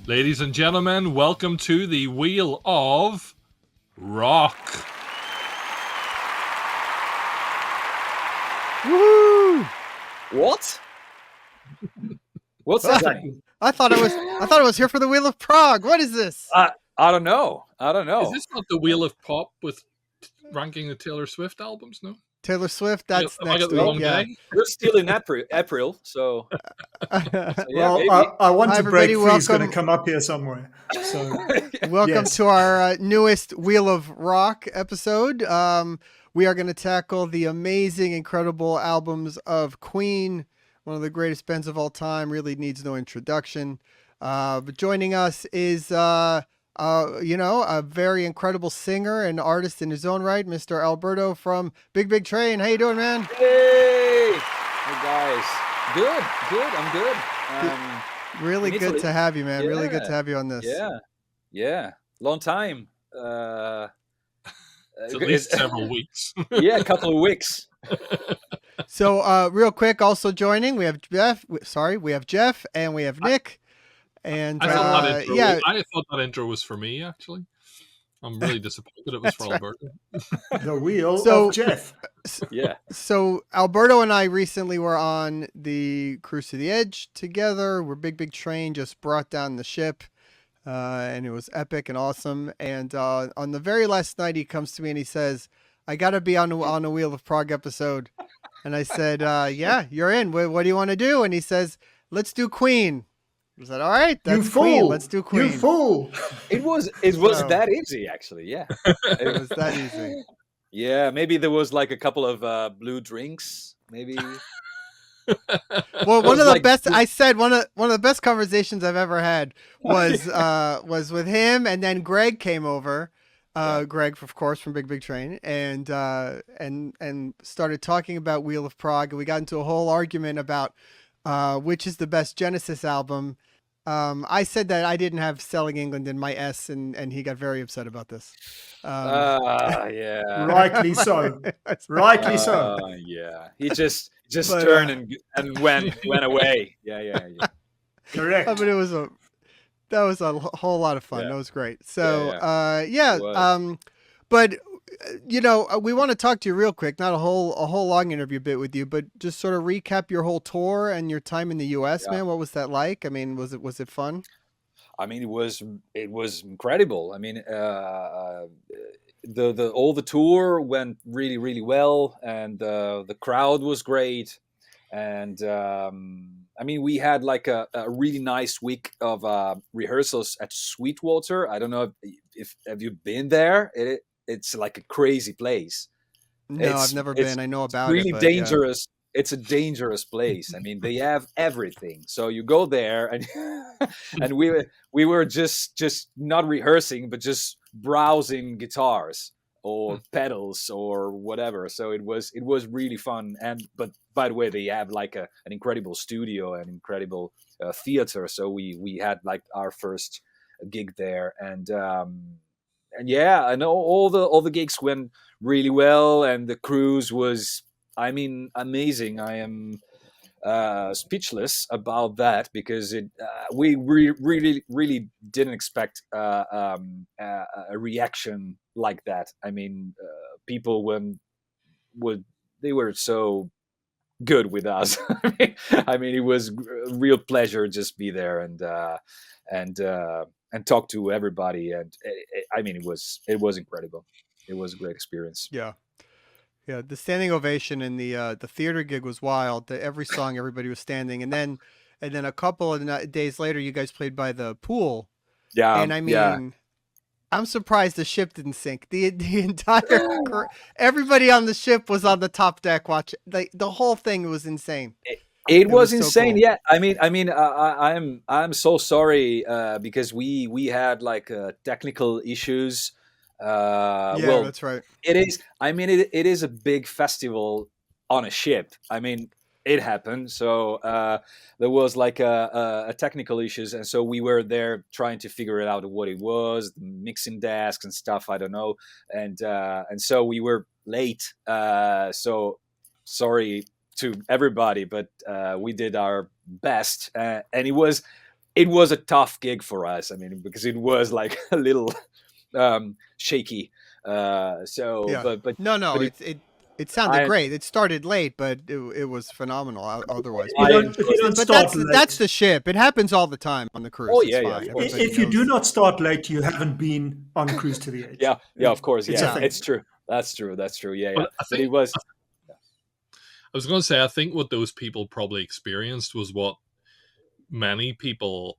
Ladies and gentlemen, welcome to the Wheel of Rock. Woohoo! What? What's happening? I thought I was here for the Wheel of Prog. What is this? I don't know. Is this not the Wheel of Pop with ranking the Taylor Swift albums? No. Taylor Swift. That's Have I next got the week. wrong Yeah. day? We're still in April, so yeah, Well, maybe. I want Hi, to break everybody, free is going to welcome. come up here somewhere. So Welcome Yes. to our newest Wheel of Rock episode. We are going to tackle the amazing, incredible albums of Queen, one of the greatest bands of all time. Really needs no introduction. But joining us is, a very incredible singer and artist in his own right, Mr. Alberto from Big Train. How you doing, man? Hey guys, good. I'm good. Really in good Italy. to have you, man. Really good Yeah. to have you on this. Yeah, long time. It's at least several weeks. Yeah, a couple of weeks. So, real quick, also joining, we have Geoff, and we have Nick. And I thought that intro was for me, actually. I'm really disappointed it was for Alberto. the wheel So- of Geoff. Yeah, So Alberto and I recently were on the Cruise to the Edge together. We're Big Train just brought down the ship, and it was epic and awesome. And on the very last night, he comes to me and he says, "I got to be on a Wheel of Prague episode." And I said, "Yeah, you're in. What do you want to do?" And he says, "Let's do Queen." I said, "All right, You that's Queen. fool! Let's do Queen." You fool! it was So- that easy actually. Yeah, It was that easy. yeah. Maybe there was like a couple of blue drinks. Maybe. Well, one was of the like- best. I said one of the best conversations I've ever had was with him, and then Greg came over. Greg, of course, from Big Train, and started talking about Wheel of Prague, and we got into a whole argument about which is the best Genesis album. I said that I didn't have Selling England in my S, and he got very upset about this. Yeah. Rightly so. Rightly so. Yeah. He just But, turned and went away. Yeah. Correct. But that was a whole lot of fun. Yeah. That was great. So, It was. but we want to talk to you real quick. Not a whole long interview bit with you, but just sort of recap your whole tour and your time in the U.S. Yeah. Man, what was that like? I mean, was it fun? I mean, it was incredible. I mean, all the tour went really, really well, and the crowd was great. And I mean, we had like a really nice week of rehearsals at Sweetwater. I don't know if have you been there. It's like a crazy place. No, I've never been. I know about it. Really but, yeah. dangerous. It's a dangerous place. I mean, they have everything. So you go there, and and we were just not rehearsing, but just browsing guitars or pedals or whatever. So it was really fun. But by the way, they have like an incredible studio and incredible theater. So we had like our first gig there, and yeah, I know all the gigs went really well, and the cruise was, I mean, amazing. I am speechless about that because we really didn't expect a reaction like that. I mean, people they were so good with us. I mean, it was a real pleasure just be there and talk to everybody. And I mean, it was incredible. It was a great experience. Yeah. Yeah, the standing ovation in the theater gig was wild. Every song, everybody was standing, and then a couple of days later, you guys played by the pool. Yeah, And I mean, yeah. I'm surprised the ship didn't sink. The entire everybody on the ship was on the top deck watching. Like the whole thing was insane. It was so insane. cool. Yeah, I mean, I'm so sorry because we had like technical issues. Yeah, Well, that's right. it is. I mean, it is a big festival on a ship. I mean, it happened. So there was like a technical issues, and so we were there trying to figure it out what it was, the mixing desks and stuff. I don't know, and so we were late. So sorry to everybody, but we did our best, and it was it was a tough gig for us. I mean, because it was like a little shaky. So, Yeah. but No, but it sounded I great. It started late, but it was phenomenal. Otherwise, If you I don't, if you enjoyed it. don't but start that's late, the ship. It happens all the time on the cruise. Oh It's yeah, yeah, fine. of course. Everybody if you do knows. not start late, you haven't been on Cruise to the Edge. Yeah, of course. It's a Yeah, thing. it's true. That's true. That's true. Yeah, yeah. But But it was. I was going to say, I think what those people probably experienced was what many people,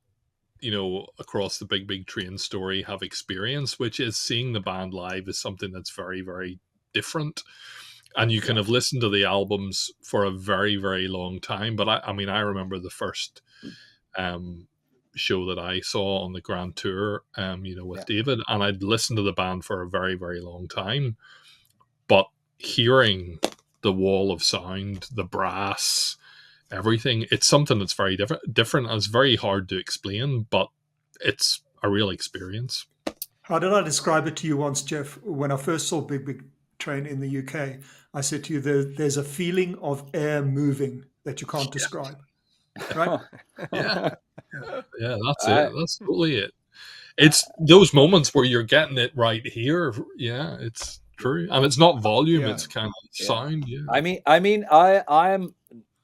across the Big Train story have experienced, which is seeing the band live is something that's very, very different. And you can have listened to the albums for a very, very long time. But I mean, I remember the first show that I saw on the Grand Tour, with David, and I'd listened to the band for a very, very long time. But hearing the wall of sound, the brass, everything, it's something that's very different. And it's very hard to explain, but it's a real experience. How did I describe it to you once, Geoff? When I first saw Big Train in the UK, I said to you, there's a feeling of air moving that you can't describe. Right? Yeah, that's it. That's totally it. It's those moments where you're getting it right here. Yeah, it's true, and it's not volume; Yeah. it's kind of sound. Yeah, I mean, I am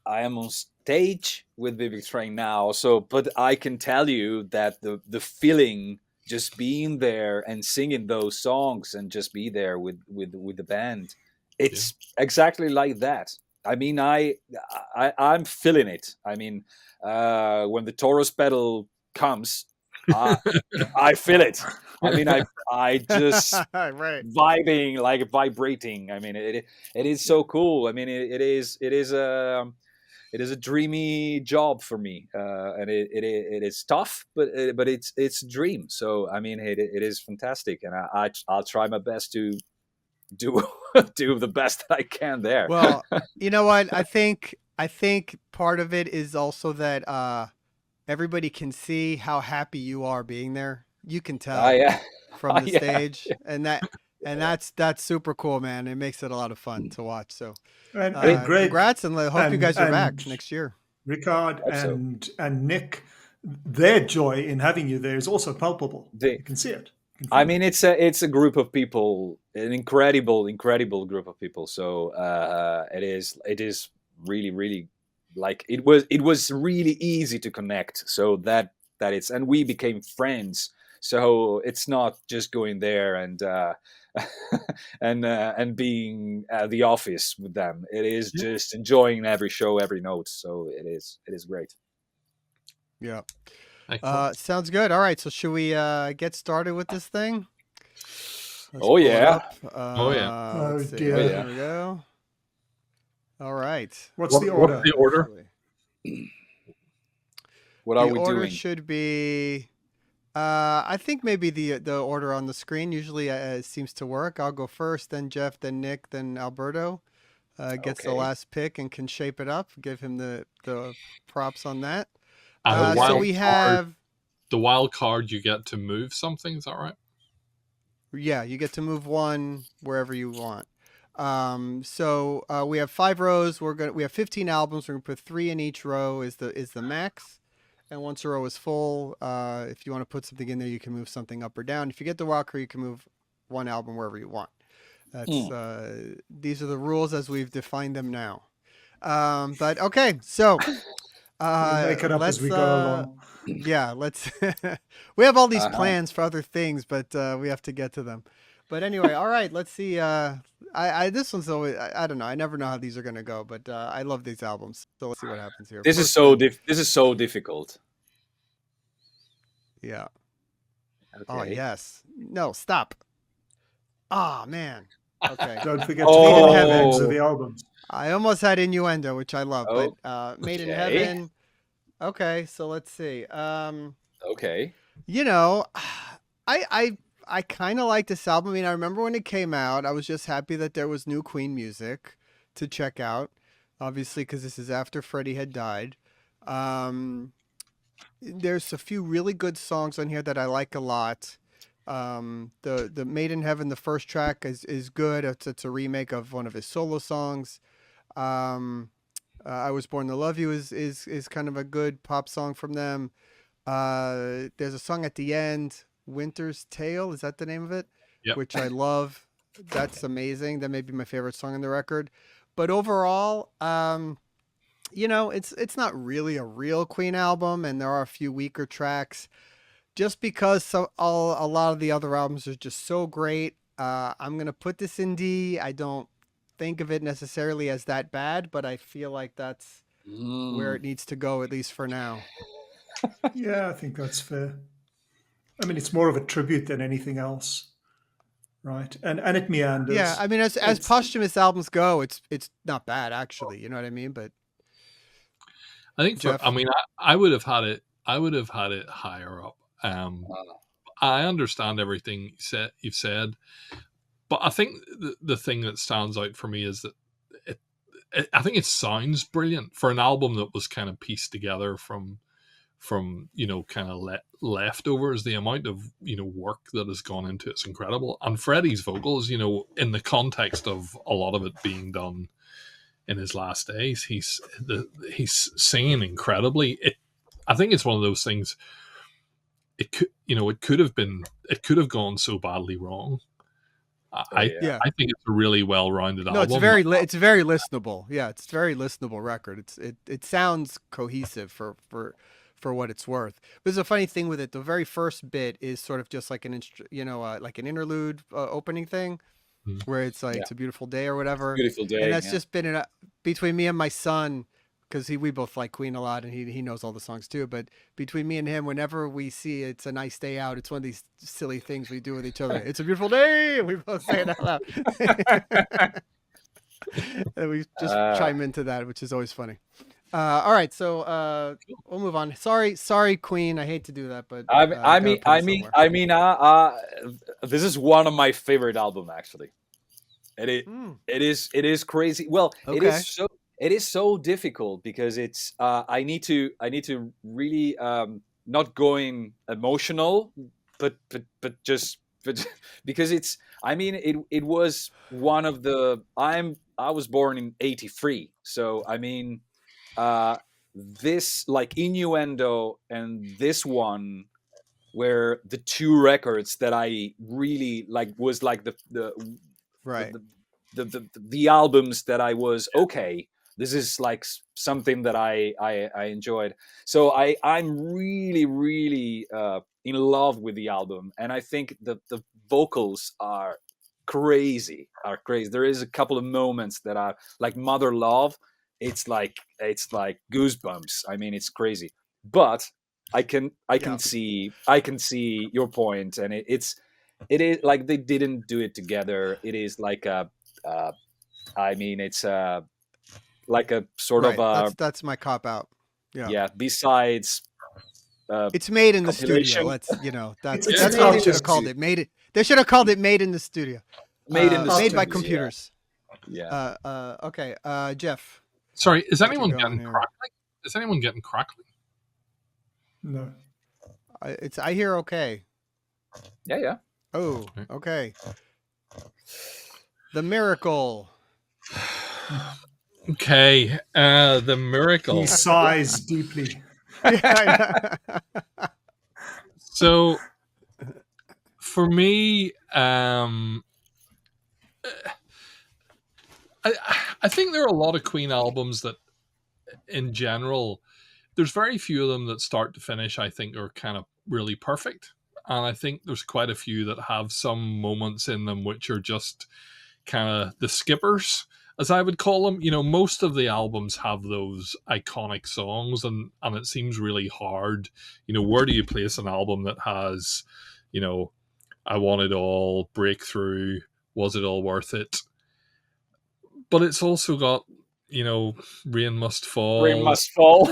on stage with Big Train now, but I can tell you that the feeling, just being there and singing those songs and just be there with the band, it's exactly like that. I mean, I'm feeling it. I mean, when the Taurus pedal comes, I feel it. I mean, I just Right. vibing, like vibrating. I mean, it is so cool. I mean, it is a dreamy job for me, and it is tough, but it's a dream. So I mean, it is fantastic, and I'll try my best to do do the best that I can there. Well, you know what? I think part of it is also that everybody can see how happy you are being there. You can tell Yeah. from the Yeah. stage, and that's super cool, man. It makes it a lot of fun to watch. So, And Greg, congrats, and I hope you guys are back and next year. Ricard Hope so. and Nick, their joy in having you there is also palpable. They- You can see it. You can I feel mean, it's a group of people, an incredible group of people. So it is really, really, like it was really easy to connect. So that it's, and we became friends. So it's not just going there and and being at the office with them. It is just enjoying every show, every note. So it is great. Yeah. Excellent. Sounds good. All right. So should we get started with this thing? Let's Oh, pull it yeah. up. Oh, yeah. Let's see. dear. Oh, yeah. There we go. All right. What's the order? What's the order? What are The we order doing? should be. I think maybe the order on the screen usually seems to work. I'll go first, then Geoff, then Nick, then Alberto gets the Okay. last pick and can shape it up. Give him the props on that. And So we have. the wild card. You get to move something. Is that right? Yeah, you get to move one wherever you want. So we have 5 rows. We have 15 albums. We're gonna put 3 in each row is the max. And once a row is full, if you want to put something in there, you can move something up or down. If you get the wild card, you can move one album wherever you want. That's these are the rules as we've defined them now. But okay, so We'll make it up as we go along. yeah, let's. We have all these Uh-huh. plans for other things, but we have to get to them. But anyway, all right, let's see. I this one's always I don't know. I never know how these are gonna go, but I love these albums. So let's see what happens here. This is First so one- this is so difficult. Yeah. Okay. Oh yes. No, stop. Ah man. Okay. Don't forget Oh. to call the names of the albums. I almost had Innuendo, which I love, Oh, but Made in okay. Heaven. Okay, so let's see. Okay. You know, I kind of like this album. I mean, I remember when it came out, I was just happy that there was new Queen music to check out, obviously, because this is after Freddie had died. There's a few really good songs on here that I like a lot. The Made in Heaven, the first track is good. It's a remake of one of his solo songs. I Was Born to Love You is kind of a good pop song from them. There's a song at the end, Winter's Tale. Is that the name of it? Yep. Which I love. That's amazing. That may be my favorite song on the record. But overall, it's not really a real Queen album, and there are a few weaker tracks. Just because a lot of the other albums are just so great, I'm gonna put this in D. I don't think of it necessarily as that bad, but I feel like that's where it needs to go, at least for now. Yeah, I think that's fair. I mean, it's more of a tribute than anything else, right? And it meanders. Yeah, I mean, as posthumous albums go, it's not bad actually. You know what I mean? But I think Geoff? I would have had it. I would have had it higher up. I understand everything you've said, but I think the thing that stands out for me is that I think it sounds brilliant for an album that was kind of pieced together from kind of leftovers. The amount of work that has gone into it's incredible. And Freddie's vocals, in the context of a lot of it being done in his last days, he's singing incredibly. I think it's one of those things. It could have gone so badly wrong. I think it's a really well-rounded album. It's very listenable. Yeah, it's a very listenable record. It sounds cohesive for what it's worth. But there's a funny thing with it. The very first bit is sort of just like like an interlude opening thing, where it's like it's a beautiful day or whatever. Beautiful day, and that's just been between me and my son, because we both like Queen a lot, and he knows all the songs too. But between me and him, whenever we see it's a nice day out, it's one of these silly things we do with each other. It's a beautiful day, and we both say it out loud. And we just chime into that, which is always funny. All right, so we'll move on. Sorry, Queen. I hate to do that, but this is one of my favorite albums. Actually, it is crazy. Well, okay. It is so difficult because it's I need to really not going emotional, but because it's it was one of the I was born in '83, so this like Innuendo and this one were the two records that I really was like the albums that I was okay. This is like something that I enjoyed. So I'm really, really in love with the album. And I think the vocals are crazy. There is a couple of moments that are like Mother Love. It's like goosebumps. I mean, it's crazy. But I can see your point. And it is like they didn't do it together. It is like it's like a sort of that's my cop out. Yeah. Besides, it's made in the studio. That's that's what they should have called it. They should have called it "Made in the Studio." Made by computers. Yeah. Okay. Geoff. Sorry, is anyone getting crackling? Is anyone getting crackling? No. I hear okay. Yeah. Oh, okay. The Miracle. Okay, The Miracle. He sighs deeply. So, for me, I think there are a lot of Queen albums that, in general, there's very few of them that start to finish, I think, are kind of really perfect. And I think there's quite a few that have some moments in them which are just kind of the skippers, as I would call them. Most of the albums have those iconic songs, and it seems really hard. Where do you place an album that has, I Want It All, Breakthrough, Was It All Worth It? But it's also got, Rain Must Fall. Rain Must Fall.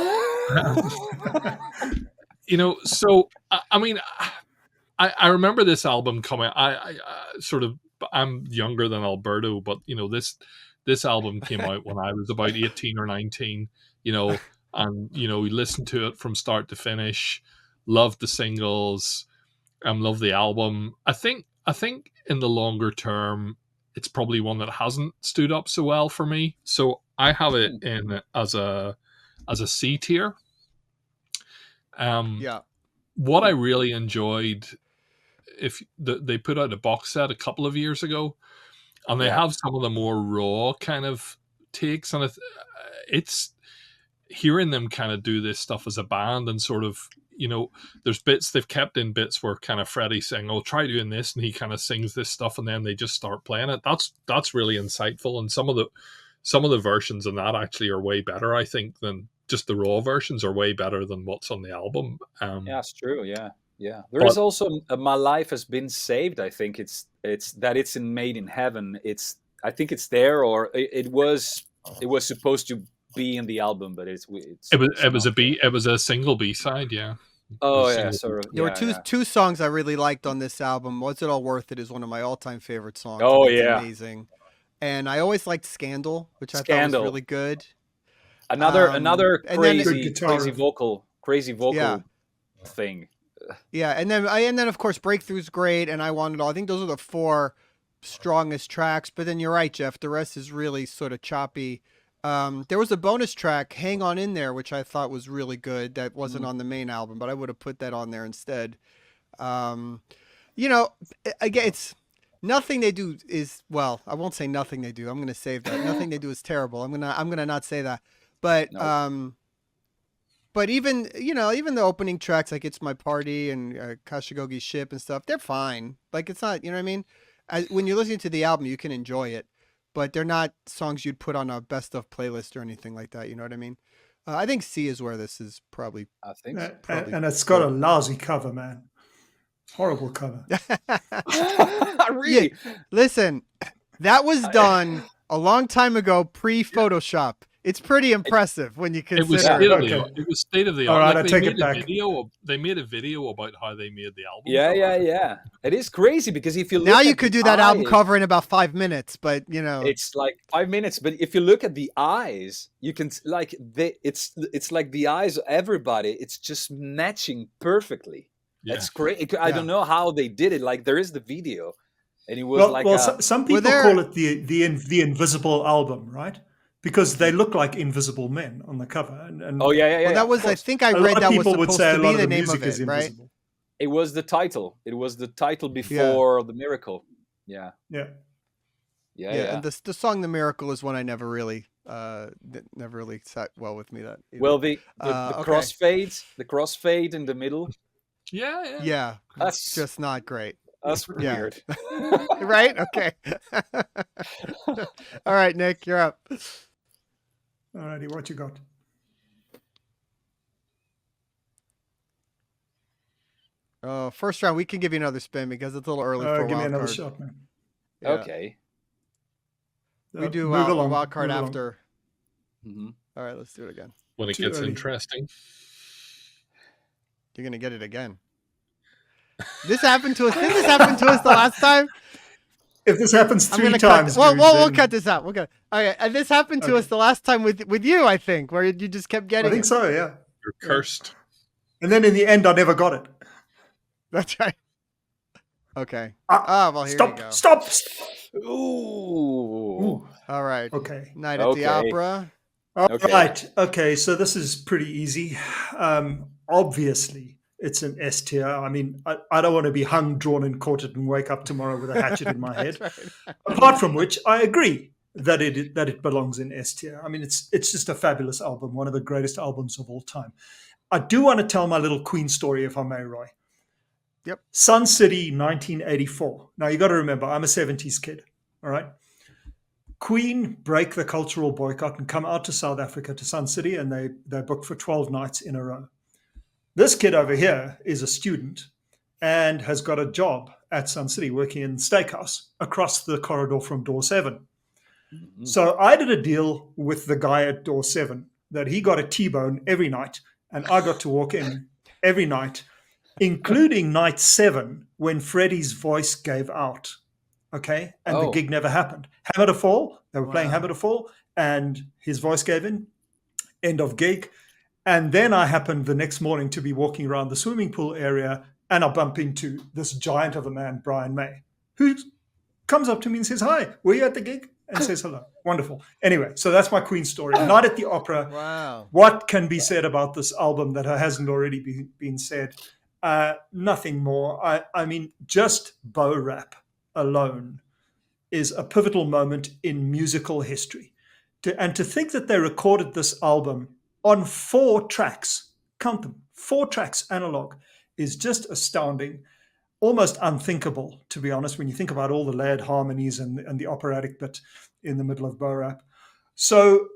So, I remember this album coming. I'm younger than Alberto, but this album came out when I was about 18 or 19, and we listened to it from start to finish, loved the singles, loved the album. I think in the longer term, it's probably one that hasn't stood up so well for me. So I have it in as a C tier. what I really enjoyed, they put out a box set a couple of years ago, and they have some of the more raw kind of takes, and it's hearing them kind of do this stuff as a band and sort of, there's bits they've kept in bits where kind of Freddie's saying, "Oh, try doing this," and he kind of sings this stuff, and then they just start playing it. That's really insightful, and some of the versions in that actually are way better, I think, than just the raw versions are way better than what's on the album. Yeah, it's true. Yeah. There is also "My Life Has Been Saved." I think it's in Made in Heaven. I think it's there, or it was supposed to be in the album, but it was a single B-side. Yeah. Oh yeah, sort of. There were two songs I really liked on this album. "Was It All Worth It" is one of my all-time favorite songs. Oh it's yeah, amazing. And I always liked "Scandal," which I thought was really good. Another crazy vocal thing. Yeah, and then of course "Breakthrough's" great, and "I Want It All." I think those are the four strongest tracks. But then you're right, Geoff. The rest is really sort of choppy. There was a bonus track, "Hang On In There," which I thought was really good. That wasn't on the main album, but I would have put that on there instead. Again, it's nothing they do is, well, I won't say nothing they do. I'm going to save that. Nothing they do is terrible. I'm going to not say that. But but even the opening tracks like "It's My Party" and "Kashigogi's Ship" and stuff, they're fine. Like, it's not, you know what I mean? When you're listening to the album, you can enjoy it. But they're not songs you'd put on a best of playlist or anything like that. You know what I mean? I think C is where this is probably. I think so. And it's got a lousy cover, man. Horrible cover. Really? Yeah, listen, that was done a long time ago, pre-Photoshop. It's pretty impressive when you consider. It was state of the art. All right, like, I take it back. They made a video about how they made the album. Yeah. It is crazy because if you look now you could do that album cover in about 5 minutes, but it's like 5 minutes. But if you look at the eyes, you can it's like the eyes of everybody. It's just matching perfectly. Yeah. That's great. I don't know how they did it. Like, there is the video, and it was some people call it the Invisible Album, right? Because they look like invisible men on the cover. And oh yeah. Well, that was, I think I read that was supposed to be the name of it, right? It was the title. It was the title before The Miracle. Yeah. And the song "The Miracle" is one I never really sat well with me. That either. Well, the crossfade in the middle. Yeah. That's just not great. That's weird. Right? Okay. All right, Nick, you're up. All righty, what you got? First round, we can give you another spin because it's a little early for a give me wild another card. shot, man. Yeah. Okay. We do a wild card after. Mm-hmm. All right, let's do it again. When it gets interesting. You're going to get it again. This happened to us. Didn't this happen to us the last time? If this happens three times, we'll cut this out. Okay. All right. And this happened to us the last time with you, I think, where you just kept getting. I think so. Yeah. You're cursed. And then in the end, I never got it. That's right. Okay. Well, here you go. Stop. Ooh. All right. Okay. Night at the Opera. All right. Okay. So this is pretty easy. Obviously, it's an S tier. I mean, I don't want to be hung, drawn, and quartered and wake up tomorrow with a hatchet in my head. Right. Apart from which, I agree that it belongs in S tier. I mean, it's just a fabulous album, one of the greatest albums of all time. I do want to tell my little Queen story, if I may, Roy. Yep. Sun City, 1984. Now, you got to remember, I'm a 70s kid. All right. Queen break the cultural boycott and come out to South Africa, to Sun City, and they booked for 12 nights in a row. This kid over here is a student and has got a job at Sun City working in the steakhouse across the corridor from door 7. Mm-hmm. So I did a deal with the guy at door 7 that he got a T-bone every night and I got to walk in every night, including night 7 when Freddie's voice gave out. Okay. And the gig never happened. Hammer to Fall. They were playing Hammer to Fall and his voice gave in. End of gig. And then I happened the next morning to be walking around the swimming pool area and I bump into this giant of a man, Brian May, who comes up to me and says, "Hi, were you at the gig?" And says hello. Wonderful. Anyway, so that's my Queen story. Night at the Opera. Wow. What can be said about this album that hasn't already been said? Nothing more. I mean, just Bo Rap alone is a pivotal moment in musical history. And to think that they recorded this album on 4 tracks, count them, 4 tracks analog, is just astounding, almost unthinkable, to be honest, when you think about all the layered harmonies and the operatic bit in the middle of Bo Rap. So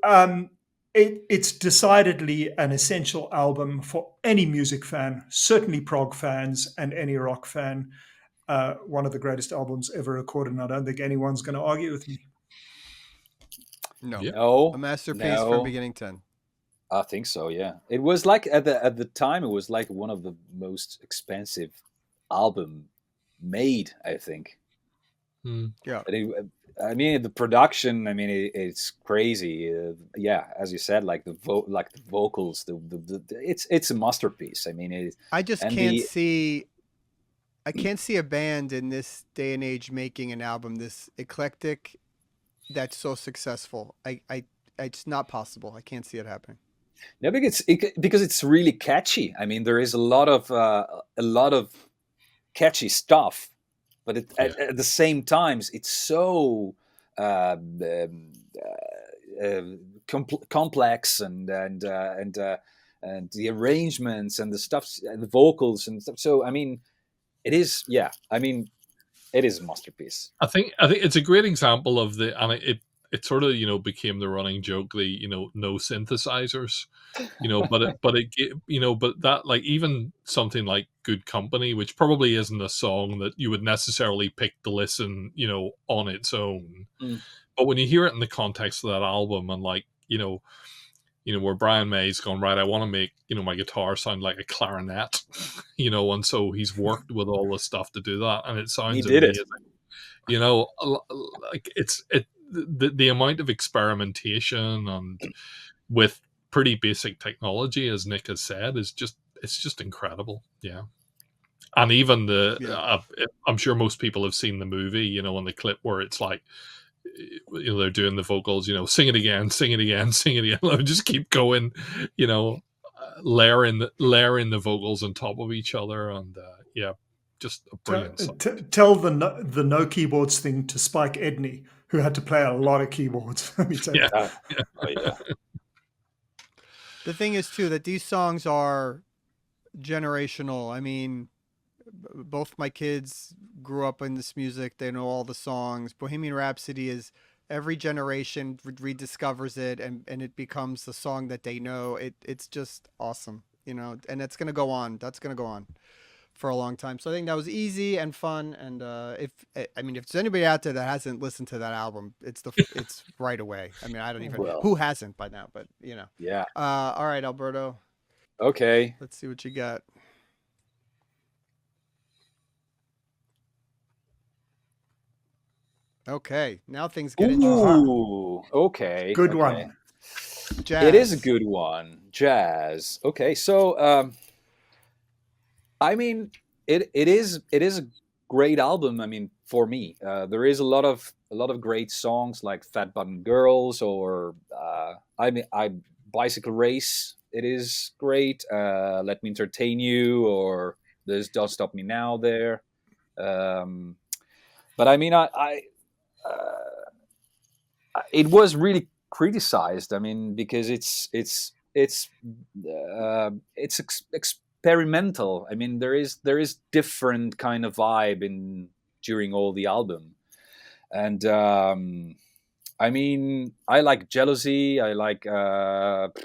it's decidedly an essential album for any music fan, certainly prog fans and any rock fan. One of the greatest albums ever recorded, and I don't think anyone's going to argue with me. No, No, a masterpiece no. from beginning to end. I think so. Yeah, it was like at the time, it was like one of the most expensive album made. I think. Yeah. I mean, the production. I mean, it's crazy. Yeah, as you said, like the vocals. It's a masterpiece. I mean, I just can't see. I can't see a band in this day and age making an album this eclectic that's so successful. It's not possible. I can't see it happening. No, because it's really catchy. I mean, there is a lot of catchy stuff, but at the same time, it's so complex and the arrangements and the stuff and the vocals and stuff. So I mean, it is. Yeah, I mean, it is a masterpiece. I think it's a great example of and it sort of became the running joke, no synthesizers, but that, like, even something like Good Company, which probably isn't a song that you would necessarily pick to listen on its own, but when you hear it in the context of that album, and like where Brian May's gone, right, I want to make my guitar sound like a clarinet, and so he's worked with all the stuff to do that, and it sounds amazing. Like the amount of experimentation and with pretty basic technology, as Nick has said, it's just incredible. Yeah. And even I'm sure most people have seen the movie, in the clip where it's like, they're doing the vocals, sing it again, sing it again, sing it again. Just keep going, layering the vocals on top of each other, and just a brilliant song. Tell the no keyboards thing to Spike Edney, who had to play a lot of keyboards. Let me tell you. Oh, yeah. The thing is too that these songs are generational. I mean, both my kids grew up in this music. They know all the songs. Bohemian Rhapsody is every generation rediscovers it, and it becomes the song that they know. It's just awesome, and it's going to go on. That's going to go on for a long time. So I think that was easy and fun. And if there's anybody out there that hasn't listened to that album, it's right away. I mean, I don't even who hasn't by now, but Yeah. All right, Alberto. Okay. Let's see what you got. Okay, now things get interesting. Ooh, okay. Good okay. one. Jazz. It is a good one. Jazz. Okay, so I mean, it is a great album. I mean, for me, there is a lot of great songs like "Fat Button Girls" or "Bicycle Race." It is great. "Let Me Entertain You" or "There's Don't Stop Me Now" there. But I mean, it was really criticized. I mean, because it's experimental. I mean, there is different kind of vibe during all the album, and I mean, I like "Jealousy." I like what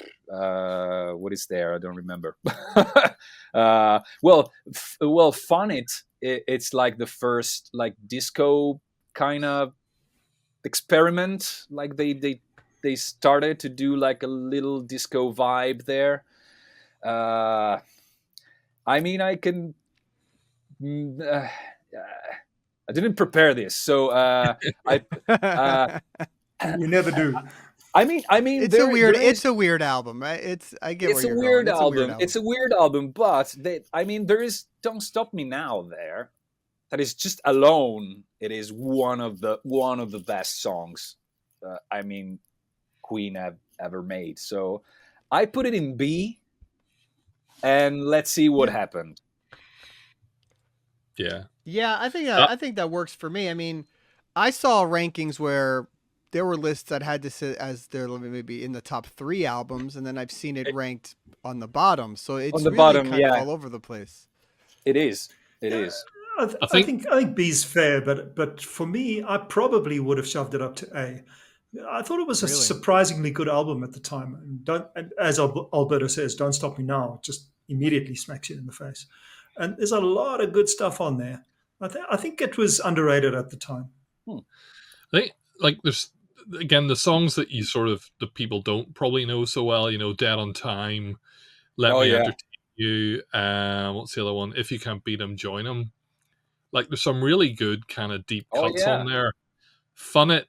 is there? I don't remember. "Fun It." It's like the first like disco kind of experiment. Like they started to do like a little disco vibe there. I mean, I can. I didn't prepare this, so You never do. I mean, it's a weird album, right? It's a weird album. It's a weird album, but there is "Don't Stop Me Now" there. That is just alone. It is one of the best songs. I mean, Queen have ever made. So I put it in B, and let's see what happened. Yeah. Yeah, I think Uh, I think that works for me. I mean, I saw rankings where there were lists that had to sit as they're maybe in the top 3 albums, and then I've seen it ranked on the bottom. So On it's the really bottom, kind of yeah, all over the place. it is. It Yeah, is. I I think think B's fair, but for me, I probably would have shoved it up to A. I thought it was a Really? surprisingly good album at the time. And as Alberto says, "Don't Stop Me Now" it just immediately smacks you in the face. And there's a lot of good stuff on there. I think it was underrated at the time. Hmm. I think like there's again the songs that you sort of the people don't probably know so well. You know, Dead on Time, Let Oh Me yeah. Entertain You. What's the other one? If You Can't Beat 'Em, Join 'Em. Like there's some really good kind of deep Oh cuts yeah. on there. Fun It,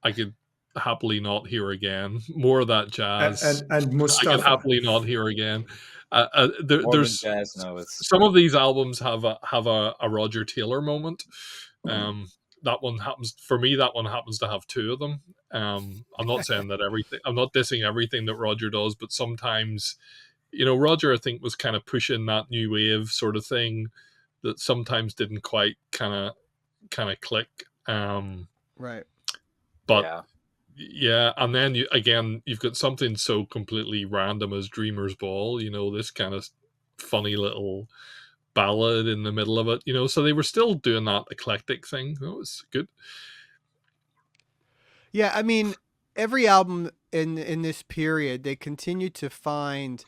I could happily not hear again. More of that jazz, And I could Mustafa. happily not hear again. More than There's jazz. No, it's some of these albums have a Roger Taylor moment. That one happens for me. That one happens to have 2 of them. I'm not saying that everything. I'm not dissing everything that Roger does, but sometimes, you know, Roger I think was kind of pushing that new wave sort of thing that sometimes didn't quite kind of click. Right. But yeah. yeah, and then you've got something so completely random as Dreamer's Ball, you know, this kind of funny little ballad in the middle of it, you know, so they were still doing that eclectic thing. That was good. Yeah, I mean, every album in this period, they continue to find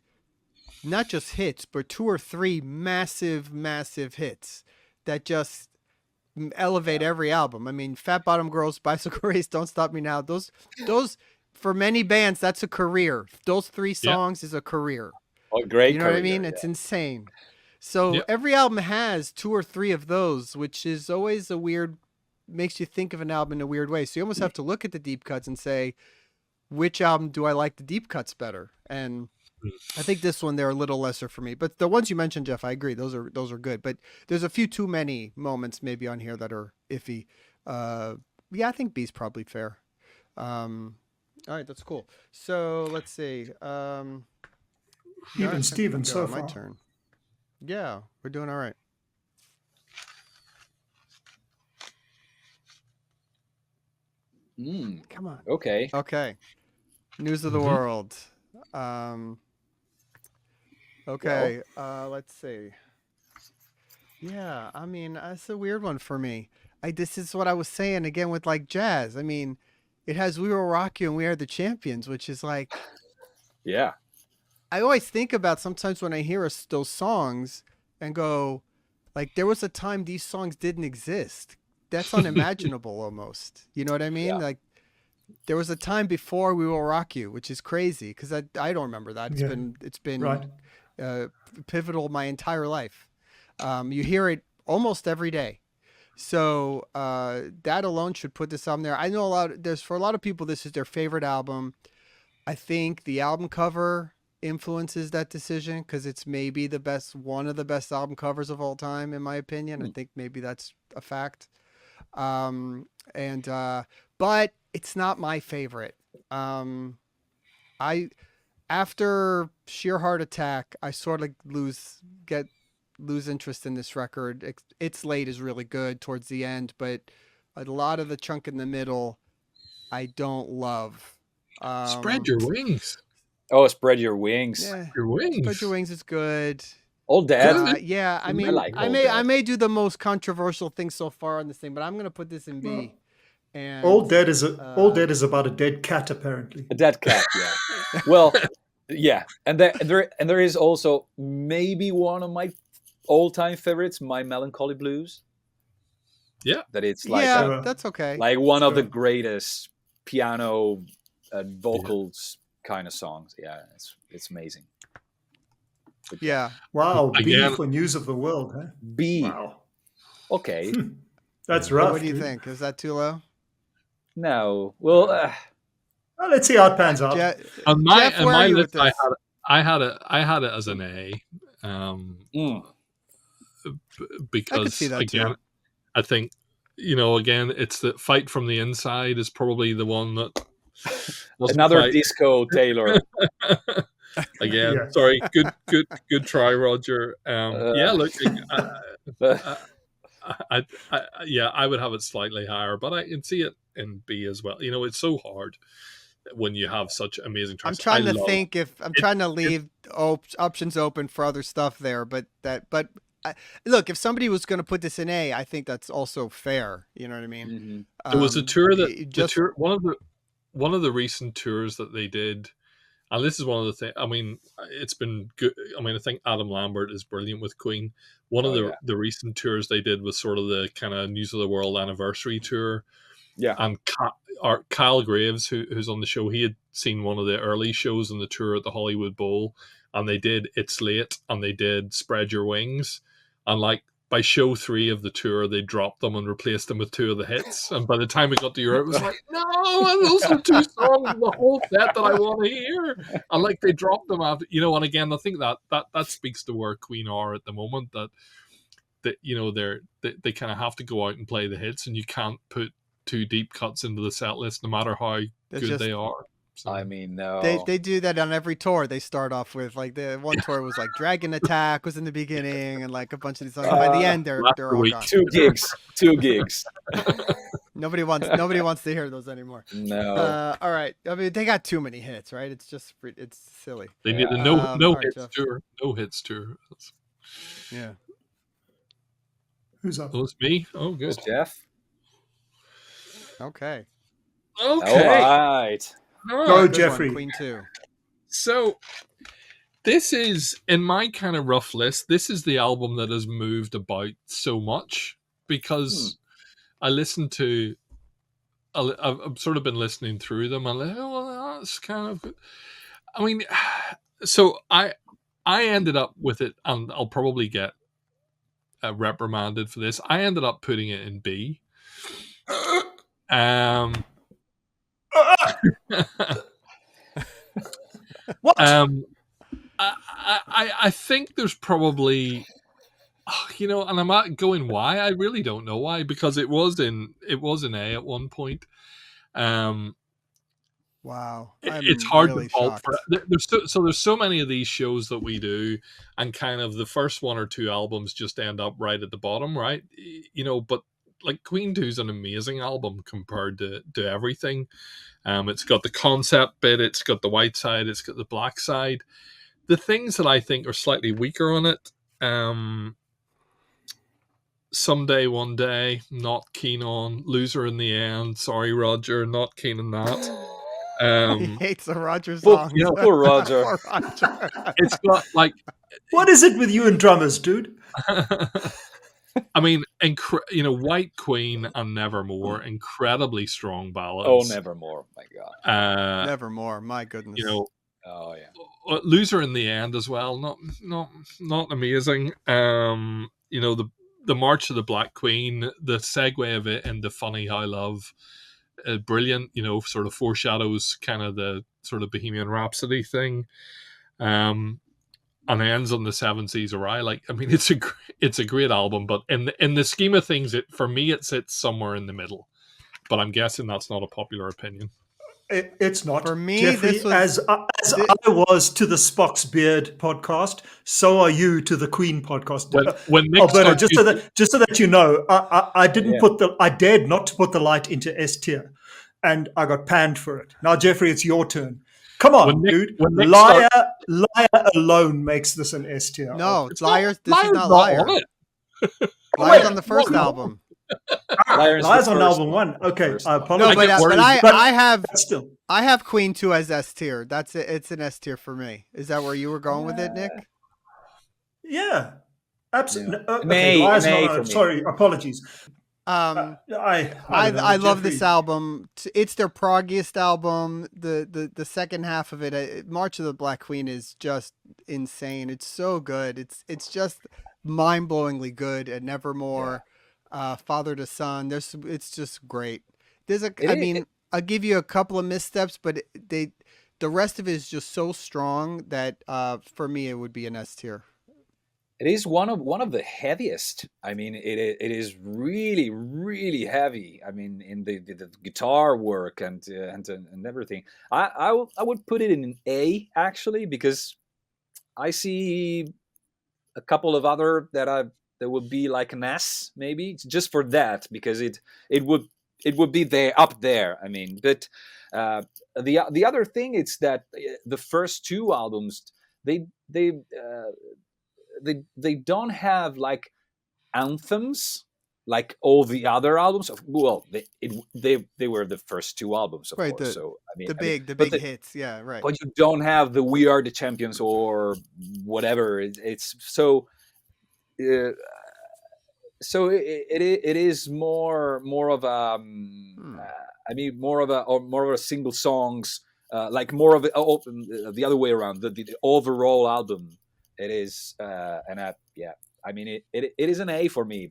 not just hits, but 2 or 3 massive, massive hits that just elevate every album. I mean, Fat Bottom Girls, Bicycle Race, Don't Stop Me Now. Those for many bands, that's a career. Those 3 songs is a career. Oh, great. You know what I career, mean? yeah. It's insane. So Yep. every album has 2 or 3 of those, which is always a weird, makes you think of an album in a weird way. So you almost have to look at the deep cuts and say, which album do I like the deep cuts better? And I think this one they're a little lesser for me, but the ones you mentioned, Geoff, I agree. Those are good, but there's a few too many moments maybe on here that are iffy. Yeah, I think B's probably fair. All right, that's cool. So let's see. All Even right, Steven go, so my far. turn. Yeah, we're doing all right. Come on. Okay. Okay. News of the Mhm. world. Okay. Let's see. Yeah, I mean, that's a weird one for me. This is what I was saying again with like jazz. I mean, it has "We Will Rock You" and "We Are the Champions," which is like Yeah. I always think about sometimes when I hear those songs and go, like, there was a time these songs didn't exist. That's unimaginable almost. You know what I mean? Yeah. Like, there was a time before "We Will Rock You," which is crazy because I don't remember that. It's Yeah. been Right. pivotal my entire life. You hear it almost every day. So that alone should put this on there. I know for a lot of people, this is their favorite album. I think the album cover influences that decision because it's maybe one of the best album covers of all time, in my opinion. I think maybe that's a fact. But it's not my favorite. After Sheer Heart Attack, I sort of lose interest in this record. It's Late is really good towards the end, but a lot of the chunk in the middle, I don't love. Spread Your Wings. Oh, Spread Your Wings. Yeah, Your wings. Spread Your Wings is good. All dead. Yeah, I I mean, like I All may Dead. I may do the most controversial thing so far on this thing, but I'm gonna put this in B. And All Dead is about a dead cat, apparently. A dead cat. Yeah. Well, yeah, and there is also maybe one of my all-time favorites, My Melancholy Blues. Yeah. That it's like yeah, that's okay. like one of the Sure. greatest piano and vocals kind of songs. Yeah, it's amazing. Yeah. Wow, B Again- for News of the World, huh? B. Wow. Okay. That's rough. What do you dude. think? Is that too low? No. Well, Well, let's see how it pans out. On my Geoff, where are my you list, with this? I had it as an A, because see that too. again, I think again, it's the Fight from the Inside is probably the one that wasn't another quite- disco Taylor. Again, Yeah. sorry, good try, Roger. Yeah, look, Yeah, I would have it slightly higher, but I can see it in B as well. You know, it's so hard when you have such amazing I'm tracks. I trying to love think if I'm it. trying to leave options open for other stuff there, but look, if somebody was going to put this in A, I think that's also fair. You know what I mean? Mhm. There was a tour that the Just tour one of the recent tours that they did, and this is one of the things. I mean, it's been good. I mean, I think Adam Lambert is brilliant with Queen. One of Oh yeah, the recent tours they did was sort of the kind of News of the World anniversary tour, yeah. and Kyle Graves, who's on the show, he had seen one of the early shows on the tour at the Hollywood Bowl, and they did It's Late, and they did Spread Your Wings, and like by show 3 of the tour, they dropped them and replaced them with 2 of the hits. And by the time we got to Europe, it was like, no, those are 2 songs in the whole set that I want to hear. And like they dropped them after, you know. And again, I think that speaks to where Queen are at the moment. That you know they kind of have to go out and play the hits, and you can't put 2 deep cuts into the set list, no matter how good they are. So. I mean, no. they do that on every tour. They start off with like the one tour was like Dragon Attack was in the beginning, and like a bunch of these songs. By the end, they're all week. gone. 2 gigs. Nobody wants to hear those anymore. No. All right. I mean, they got too many hits, right? It's silly. They need a all no right, hits Geoff. tour. No hits tour. Yeah. Who's up? Oh, it's me. Oh, good. It's Geoff. Okay. Okay. All right. All Go, right. Good Jeffrey. one, Queen 2. So this is, in my kind of rough list, this is the album that has moved about so much because I listened to, I've sort of been listening through them and like, oh, well, that's kind of good. I mean, so I ended up with it, and I'll probably get reprimanded for this. I ended up putting it in B. What? I think there's probably, you know, and I'm not going why. I really don't know why, because it was in A at one point. Wow. It's hard really to fault shocked. for. There's so many of these shows that we do, and kind of the first 1 or 2 albums just end up right at the bottom, right? You know, but like Queen 2 is an amazing album compared to everything. It's got the concept bit, it's got the white side, it's got the black side. The things that I think are slightly weaker on it, Someday, One Day, not keen on. Loser in the End, sorry Roger, not keen on that. He hates the Roger Poor- songs. yeah, poor Roger. Poor Roger. It's got like, What is it with you and drummers, dude? I mean, you know, White Queen and Nevermore, incredibly strong ballads. Oh, Nevermore. My God. Nevermore. My goodness. You know, Oh, yeah. Loser in the End as well. Not amazing. You know, the March of the Black Queen, the segue of it into Funny How Love, brilliant. You know, sort of foreshadows kind of the sort of Bohemian Rhapsody thing. And ends on the Seven Seas of Rye. Like, I mean, it's a great album, but in the scheme of things, for me it sits somewhere in the middle. But I'm guessing that's not a popular opinion. It's not. For me, Jeffrey, this was- as I was to the Spock's Beard podcast, so are you to the Queen podcast. When Nick Alberto, starts just so that you know, I didn't Yeah. I dared not to put the light into S tier, and I got panned for it. Now, Jeffrey, it's your turn. Come on, dude. when Nick Liar alone makes this an S tier. No, It's Liars. This is Liar's not not Liar. on it. Liars on the first album. Liars Lies the on first album 1. Okay, first I one. No, apologize. but I have Still, Queen 2 as S tier. That's it. It's an S tier for me. Is that where you were going with it, Nick? yeah, absolutely. Yeah. Okay, An A, Lies an A not- for me. sorry, apologies. I I don't know, love Jeffrey. this album. It's their proggiest album. The second half of it, March of the Black Queen, is just insane. It's so good. It's just mind-blowingly good. And Nevermore, Father to Son. It's just great. I'll give you a couple of missteps, but the rest of it is just so strong that for me it would be an S tier. It is one of the heaviest. I mean, it is really, really heavy. I mean, in the guitar work and everything. I would put it in an A actually, because I see a couple of other that I there would be like an S maybe just for that, because it would be there up there. I mean, but the other thing is that the first two albums, they don't have like anthems like all the other albums. Well, they were the first two albums, of Right, course. So the big hits, yeah, right. but you don't have the "We Are the Champions" or whatever. It's so. So it is more of a I mean more of a single songs, like more of the other way around, the overall album. It is and I mean it is an A for me,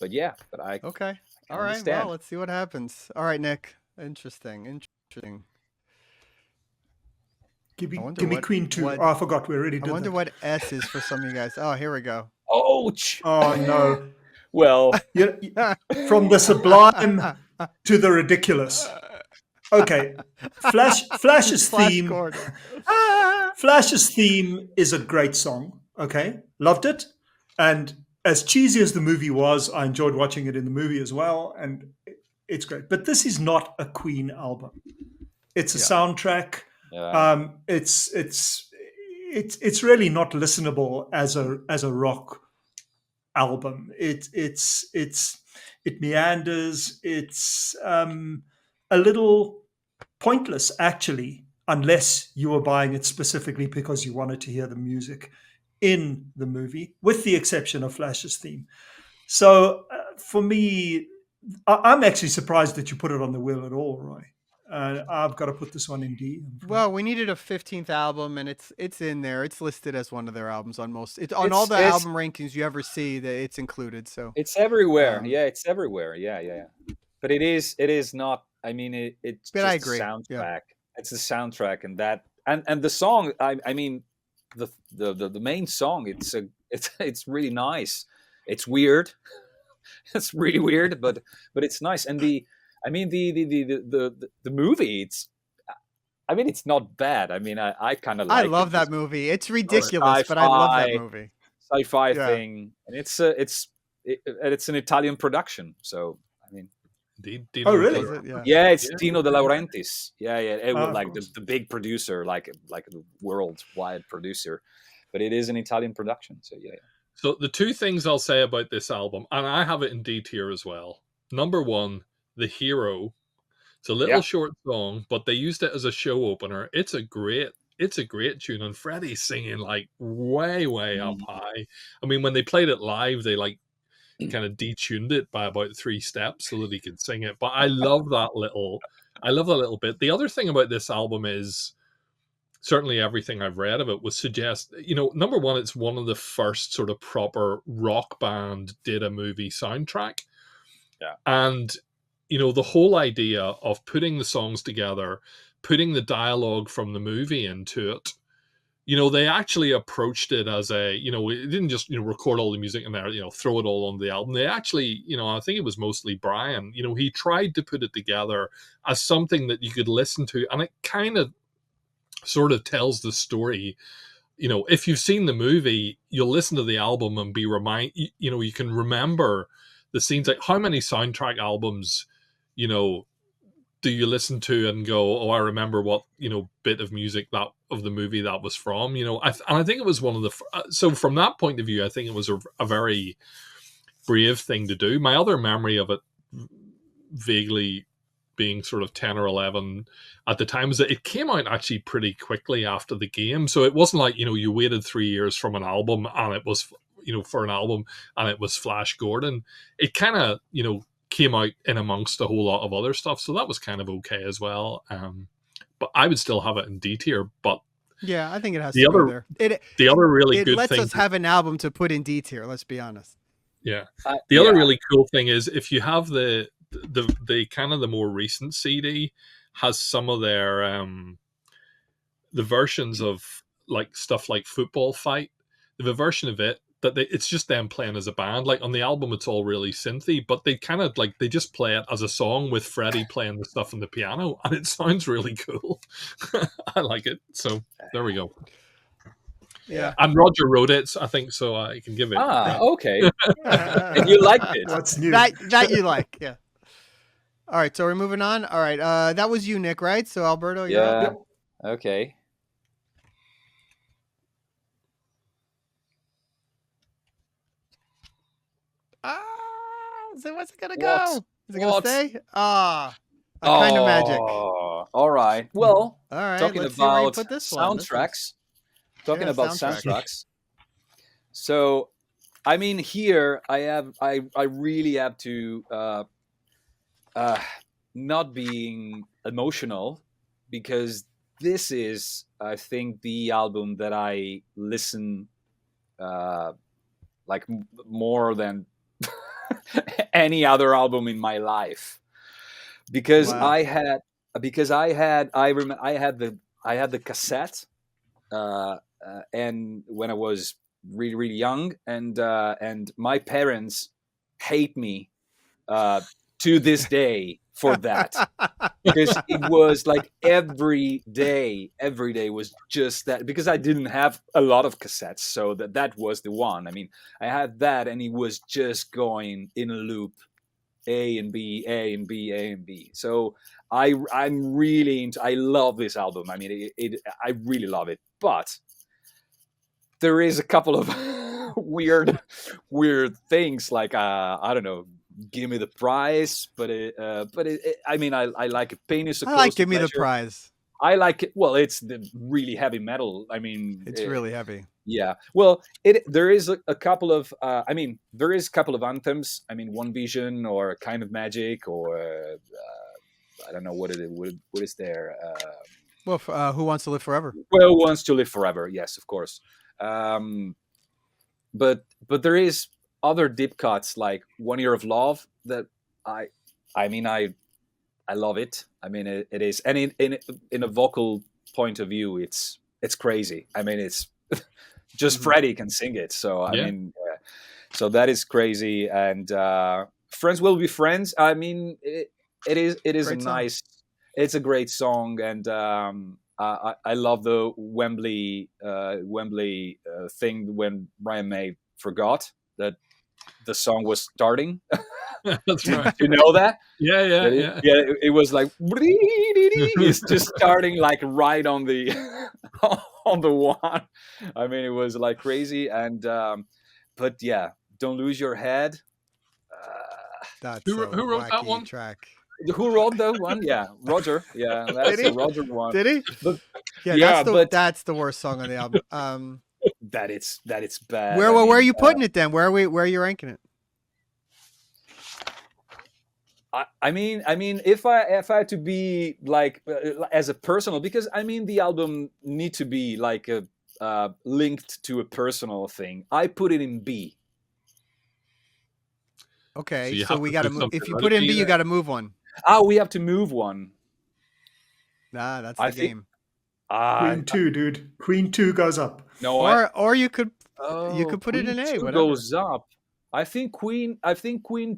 but yeah, but I okay, all right, understand. well, let's see what happens. All right, Nick, interesting. Give me Queen 2. what- Oh, I forgot we already did I wonder that. what S is for some of you guys. Oh, here we go. Ouch! Oh no. Well, From the sublime to the ridiculous. Okay. Flash's theme. Flash's theme is a great song. Okay. Loved it. And as cheesy as the movie was, I enjoyed watching it in the movie as well. And it's great. But this is not a Queen album. It's a soundtrack. yeah. It's really not listenable as a rock album. It meanders. It's a little pointless, actually, unless you were buying it specifically because you wanted to hear the music in the movie, with the exception of Flash's theme. So for me, I'm actually surprised that you put it on the wheel at all, Roy. I've got to put this one in D. Well, we needed a 15th album, and it's in there. It's listed as one of their albums on most. On all the album rankings you ever see, that it's included. So it's everywhere. It's everywhere. Yeah. But it is not. I mean, it's just I agree. a soundtrack. Yeah. It's the soundtrack, and the song. I mean, the main song. It's really nice. It's weird. It's really weird, but it's nice. And the movie, it's not bad. I mean, I kind of like. I love that movie. It's ridiculous, but I love that movie. Sci-fi thing, and it's an Italian production. So I mean, oh really? Yeah, it's Tino De Laurentiis. Yeah. It was like the big producer, like the worldwide producer, but it is an Italian production. So yeah. So the two things I'll say about this album, and I have it in D tier as well. Number one, The Hero. It's a little short song, but they used it as a show opener. It's a great tune, and Freddie's singing like way up high. I mean, when they played it live, they like kind of detuned it by about 3 steps so that he could sing it. But I love that little bit. The other thing about this album is, certainly everything I've read of it would suggest, number one, it's one of the first sort of proper rock band did a movie soundtrack. Yeah. And, the whole idea of putting the songs together, putting the dialogue from the movie into it, they actually approached it as it didn't just, record all the music in there, throw it all on the album. They actually, I think it was mostly Brian, he tried to put it together as something that you could listen to, and it kind of sort of tells the story. If you've seen the movie, you'll listen to the album and be you can remember the scenes. Like, how many soundtrack albums, do you listen to and go, oh, I remember what, bit of music of the movie that was from, and I think it was one of the, so from that point of view, I think it was a very brave thing to do. My other memory of it vaguely being sort of 10 or 11 at the time is that it came out actually pretty quickly after the game. So it wasn't like, you waited 3 years from an album and it was, for an album and it was Flash Gordon. It kind of, came out in amongst a whole lot of other stuff. So that was kind of okay as well. But I would still have it in D tier. But yeah, I think it has to go there. The other really good thing. It lets us have an album to put in D tier, let's be honest. Yeah. The other really cool thing is if you have the kind of the more recent CD has some of their the versions of like stuff like Football Fight. They have a version of it that it's just them playing as a band. Like on the album, it's all really synthy, but they kind of like they just play it as a song with Freddie playing the stuff on the piano, and it sounds really cool. I like it. So there we go. Yeah. And Roger wrote it, so I think, so I can give it. Okay. And you liked it. What's new? That you like, yeah. All right, so we're moving on. All right, that was you, Nick, right? So Alberto, you're up. Yeah. Okay. So what's it gonna What? go? Is it gonna What? stay? A kind of magic. All right. Well, All right, talking let's see where you about put this one. This soundtracks. Talking Yeah, about soundtrack. soundtracks. So, I mean, here I really have to not being emotional, because this is, I think, the album that I listen like more than any other album in my life, because Wow. I had the cassette, and when I was really really young, and my parents hate me to this day for that, because it was like every day was just that, because I didn't have a lot of cassettes, so that was the one. I mean, I had that, and it was just going in a loop, A and B, A and B, A and B. So I'm really into, I love this album. I mean, I really love it, but there is a couple of weird things, like I don't know, Give Me the Prize, but I mean, I like it. Pain Is So I Close like to Give Me the Pleasure. Prize. I like it. Well, it's the really heavy metal. I mean, It's really heavy. yeah. Well, there is a couple of I mean, there is a couple of anthems. I mean, One Vision, or Kind of Magic, or I don't know what is there. Well, Who Wants to Live Forever? Well, Wants to Live Forever. Yes, of course. But there is other deep cuts, like One Year of Love, that I mean, I love it. I mean, it is, and in a vocal point of view, it's crazy. I mean, it's just Freddie can sing it. So I mean, so that is crazy. And Friends Will Be Friends. I mean, it is Great a song. nice. It's a great song, and I love the Wembley thing when Brian May forgot that the song was starting. That's right. You know that? Yeah. It was like it's just starting like right on the on the one. I mean, it was like crazy, and but yeah, Don't Lose Your Head. That's Who a wrote that wacky one? track. Who wrote that one? Yeah, Roger. Yeah, that's Did a he? Roger one. Did he? But Yeah, but that's the worst song on the album. that it's bad. Where I are mean, you putting it then? Where are you ranking it? I mean, if I had to be like as a personal, because I mean, the album need to be like a linked to a personal thing. I put it in B. Okay, you so have we to got to put move. something If you out put of in B B, you then. got to move one. We have to move one. Nah, that's the I think- game. Queen 2, dude. Queen 2 goes up. No, Or you could put it Queen in A. 2 Whatever. goes up. I think Queen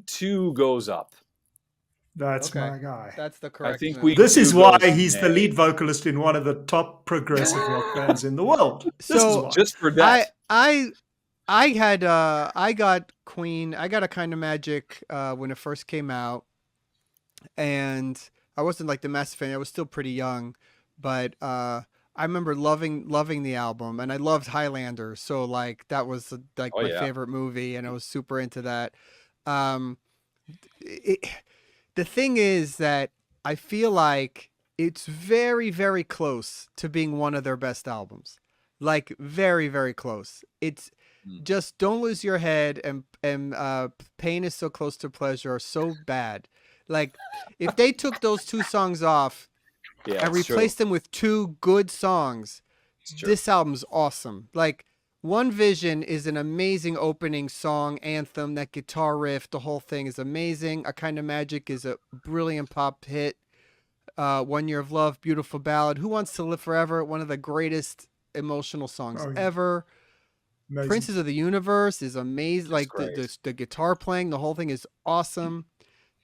2 goes up. That's Okay. my guy. That's the correct. I think move. Queen This is 2 why goes he's in the A. lead vocalist in one of the top progressive rock bands in the world. This is So- why. Just for that. I got Queen. I got A Kind of Magic when it first came out, and I wasn't like the massive fan. I was still pretty young, but I remember loving the album, and I loved Highlander. So like that was like Oh, my yeah. favorite movie, and I was super into that. The thing is that I feel like it's very, very close to being one of their best albums. Like very, very close. It's just Don't Lose Your Head and Pain Is So Close to Pleasure are so bad. Like if they took those two songs off Yeah, and it's true. replaced them with two good songs, It's true. this album's awesome. Like One Vision is an amazing opening song, anthem, that guitar riff, the whole thing is amazing. A Kind of Magic is a brilliant pop hit. 1 Year of Love, beautiful ballad. Who Wants to Live Forever, one of the greatest emotional songs Oh, yeah. ever. Amazing. Princes of the Universe is amazing. Like great. the guitar playing, the whole thing is awesome.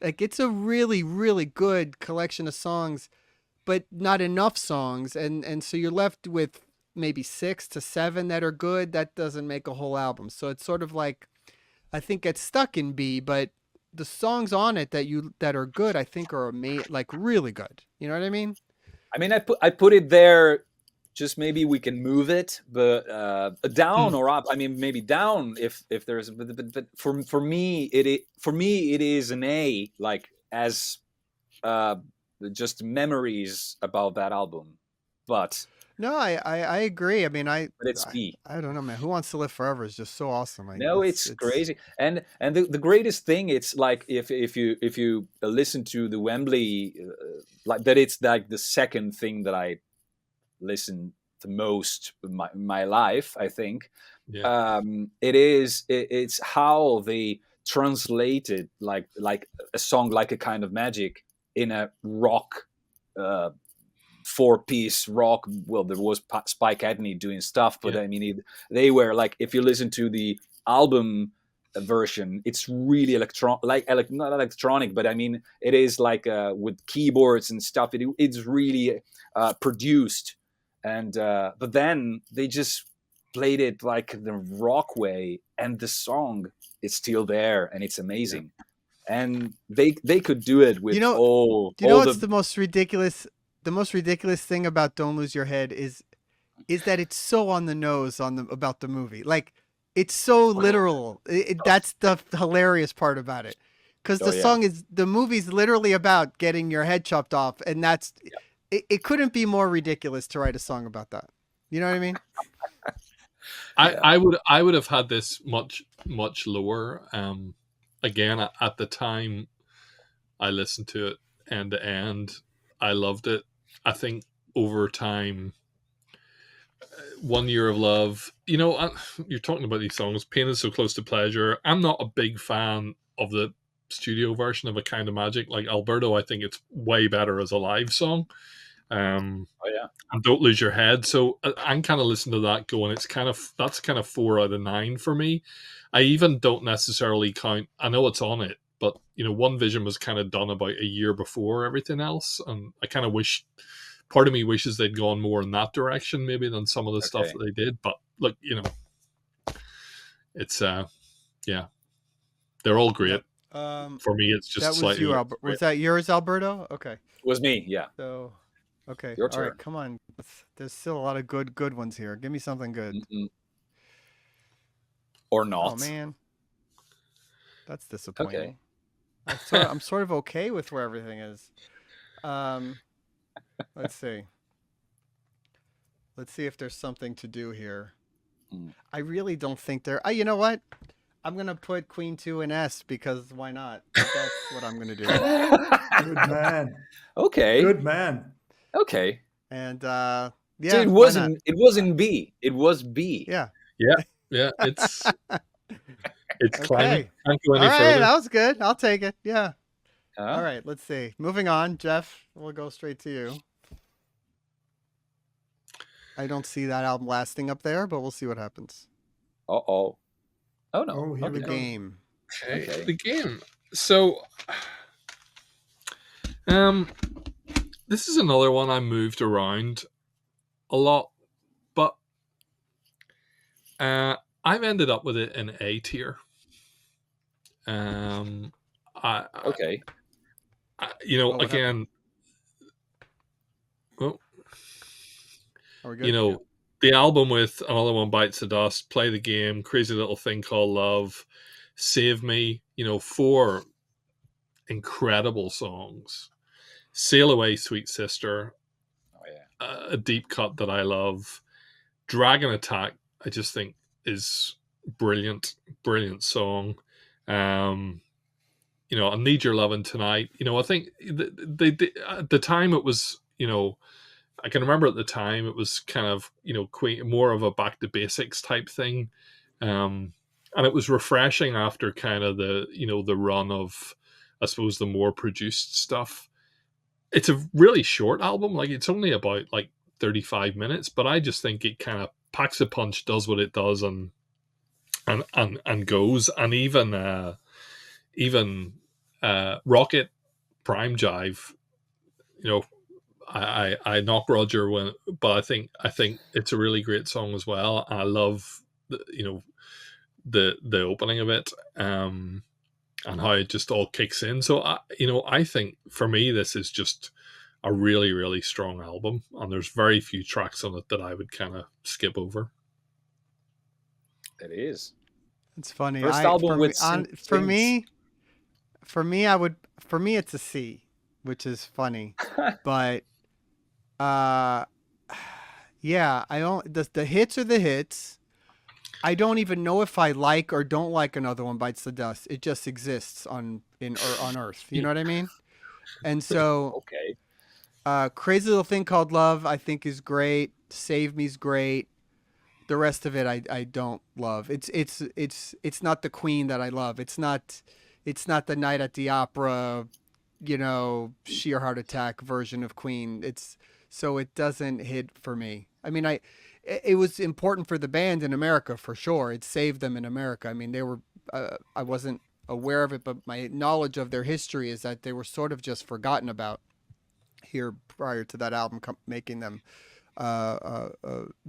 Like it's a really, really good collection of songs, but not enough songs. And so you're left with maybe 6 to 7 that are good, that doesn't make a whole album. So it's sort of like, I think gets stuck in B, but the songs on it that are good, I think are like really good. You know what I mean? I mean, I put it there. Just maybe we can move it, but down or up. I mean, maybe down if there's. But for me, it is an A. Like as just memories about that album, but. No, I agree. I mean, but it's B. I don't know, man. Who Wants to Live Forever is just so awesome. No, it's crazy. And the greatest thing, it's like if you listen to the Wembley, like that, it's like the second thing that I listen the most in my life, I think. Yeah. It's how they translated like a song like A Kind of Magic in a rock 4-piece rock. Well, there was Spike Adney doing stuff, but I mean, they were like, if you listen to the album version, it's really not electronic, but I mean, it is like with keyboards and stuff. It's really produced, and but then they just played it like the rock way, and the song is still there, and it's amazing. And they could do it with what's the most ridiculous? The most ridiculous thing about Don't Lose Your Head is that it's so on the nose about the movie. Like, it's so literal. That's the hilarious part about it. Because the movie's literally about getting your head chopped off, and that's it couldn't be more ridiculous to write a song about that. You know what I mean? I would have had this much lower. Again, at the time I listened to it end to end, I loved it. I think over time, 1 Year of Love, you're talking about these songs, Pain is So Close to Pleasure. I'm not a big fan of the studio version of A Kind of Magic. Like Alberto, I think it's way better as a live song. And Don't Lose Your Head. So I'm kind of listening to that going, that's kind of 4 out of 9 for me. I even don't necessarily count, I know it's on it, but One Vision was kind of done about a year before everything else, and I kind of part of me wishes they'd gone more in that direction maybe than some of the stuff that they did. But look, it's they're all great. For me, it's just that was slightly. Was that yours, Alberto? Okay, it was me. Yeah. So, okay, your all turn. right, come on. There's still a lot of good ones here. Give me something good. Or not. Oh man, that's disappointing. Okay. I'm sort of okay with where everything is. Let's see. Let's see if there's something to do here. I really don't think there. You know what? I'm gonna put Queen 2 in S because why not? That's what I'm gonna do. Good man. Okay. Good man. Okay. And so it wasn't. It wasn't B. It was B. Yeah. Yeah. It's okay. climbing. Can't go any All right, further. that was good. I'll take it. Yeah. All right, let's see. Moving on, Geoff. We'll go straight to you. I don't see that album lasting up there, but we'll see what happens. Oh no. Oh, here we The go. game. Okay. The game. So, this is another one I moved around a lot, but I've ended up with it in A tier. Okay. Again. Well, Are we good? the album with Another One Bites the Dust, Play the Game, Crazy Little Thing Called Love, Save Me, 4 incredible songs. Sail Away, Sweet Sister, a deep cut that I love. Dragon Attack, I just think is brilliant song. I Need Your Lovin' Tonight. I think they at the time it was, I can remember at the time it was kind of, more of a back to basics type thing. And it was refreshing after kind of the, the run of, I suppose, the more produced stuff. It's a really short album. Like, it's only about 35 minutes, but I just think it kind of packs a punch, does what it does, and goes. And even Rocket, Prime Jive, I knock Roger but I think it's a really great song as well. I love the opening of it, and how it just all kicks in. So I think for me this is just a really, really strong album, and there's very few tracks on it that I would kind of skip over. It is. It's funny. First album with for me, it's a C, which is funny, but yeah, I don't. The hits are the hits. I don't even know if I like or don't like Another One Bites the Dust. It just exists on Earth. You know what I mean? And so, okay. Crazy Little Thing Called Love, I think, is great. Save Me's great. The rest of it, I don't love. It's not the Queen that I love. It's not the Night at the Opera, sheer heart attack version of Queen. So it doesn't hit for me. I mean, it was important for the band in America for sure. It saved them in America. I mean, they were. I wasn't aware of it, but my knowledge of their history is that they were sort of just forgotten about here prior to that album making them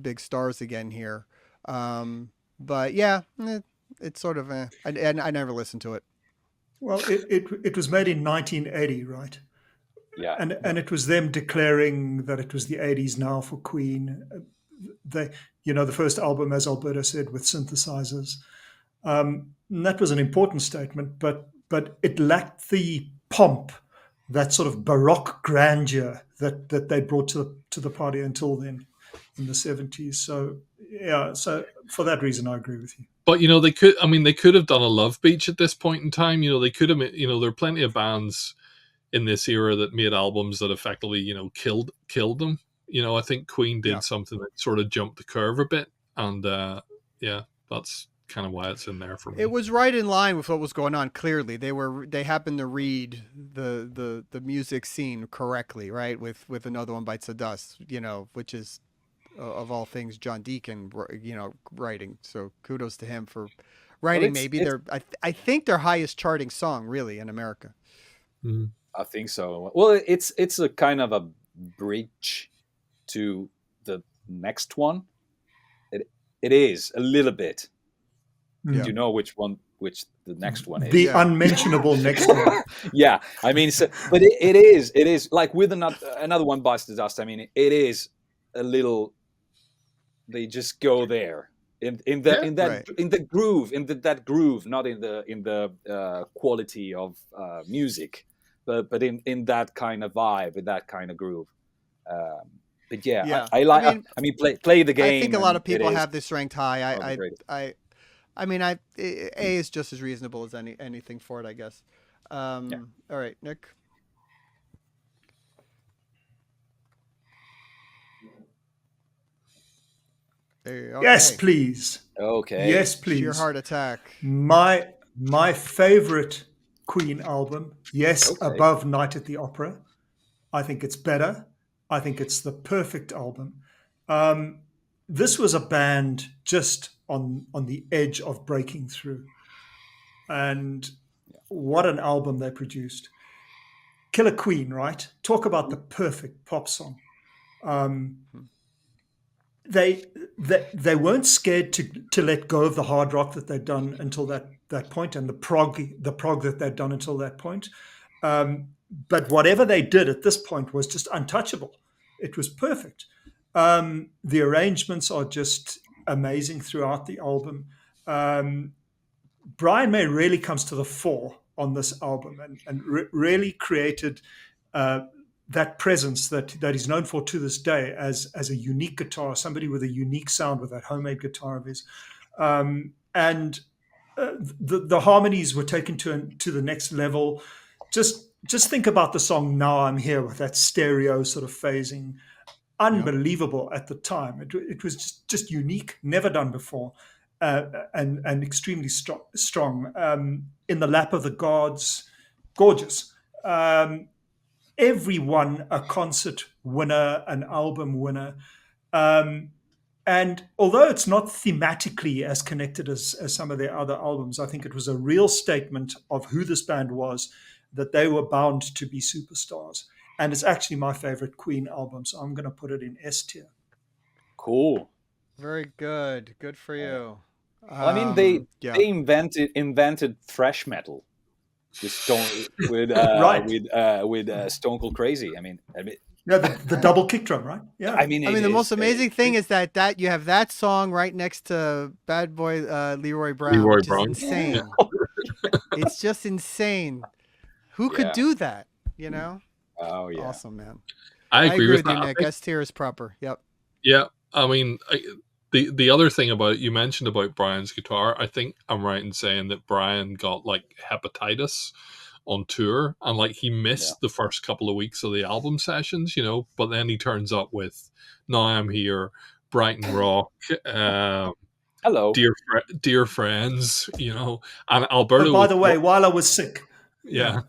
big stars again here. But yeah, it's sort of I never listened to it. Well, it was made in 1980, right? Yeah. And it was them declaring that it was the 80s now for Queen. The first album, as Alberto said, with synthesizers. And that was an important statement, but it lacked the pomp, that sort of Baroque grandeur that they brought to the party until then in the 70s. So yeah, so for that reason, I agree with you. But they could have done a Love Beach at this point in time. They could have, there are plenty of bands in this era that made albums that effectively, killed them. I think Queen did something that sort of jumped the curve a bit, and that's kind of why it's in there for me. It was right in line with what was going on. Clearly, they happened to read the music scene correctly, right? With Another One Bites the Dust, which is of all things John Deacon, writing. So kudos to him for writing. I think their highest charting song really in America. Mm-hmm. I think so. Well, it's a kind of a bridge to the next one. It is a little bit. Yeah. Do you know which the next one is? The unmentionable next one. Yeah, I mean, but it is like with Another One Bites the Dust. I mean, it is a little. They just go there in the groove, that groove, not in the quality of music, but in that kind of vibe, in that kind of groove. But yeah. I like. I mean, play the game. I think a lot of people have this ranked high. I mean, A is just as reasonable as anything for it, I guess. All right, Nick. Okay. Yes, please. Okay. Yes, please. Sheer heart attack. My favorite Queen album. Yes, above Night at the Opera. I think it's better. I think it's the perfect album. This was a band just on the edge of breaking through. And what an album they produced. Killer Queen, right? Talk about the perfect pop song. They weren't scared to let go of the hard rock that they'd done until that point, and the prog that they'd done until that point. But whatever they did at this point was just untouchable. It was perfect. The arrangements are just amazing throughout the album. Brian May really comes to the fore on this album and really created that presence that he's known for to this day as a unique guitar, somebody with a unique sound with that homemade guitar of his. And the harmonies were taken to the next level. Just think about the song Now I'm Here with that stereo sort of phasing. Unbelievable at the time. It was just unique, never done before, and extremely strong. In the Lap of the Gods, gorgeous. Everyone a concert winner, an album winner. And although it's not thematically as connected as some of their other albums, I think it was a real statement of who this band was, that they were bound to be superstars. And it's actually my favorite Queen album, so I'm going to put it in S tier. Cool. Very good. Good for you. Well, I mean, they yeah. they invented thrash metal with Right. Stone Cold Crazy. I mean, Yeah, the double kick drum, right? Yeah. I mean, the most amazing thing is that you have that song right next to Bad Boy Leroy Brown, Leroy which Brown. is insane. It's just insane. Who could do that? You know? Oh yeah. Awesome, man. I agree with you, that. Nick. S tier is proper. Yep. Yeah, I mean, the other thing about you mentioned about Brian's guitar, I think I'm right in saying that Brian got like hepatitis on tour, and like he missed the first couple of weeks of the album sessions, but then he turns up with Now I'm Here, Brighton Rock, Hello, dear friends, and Alberto. By the way, while I was sick, yeah,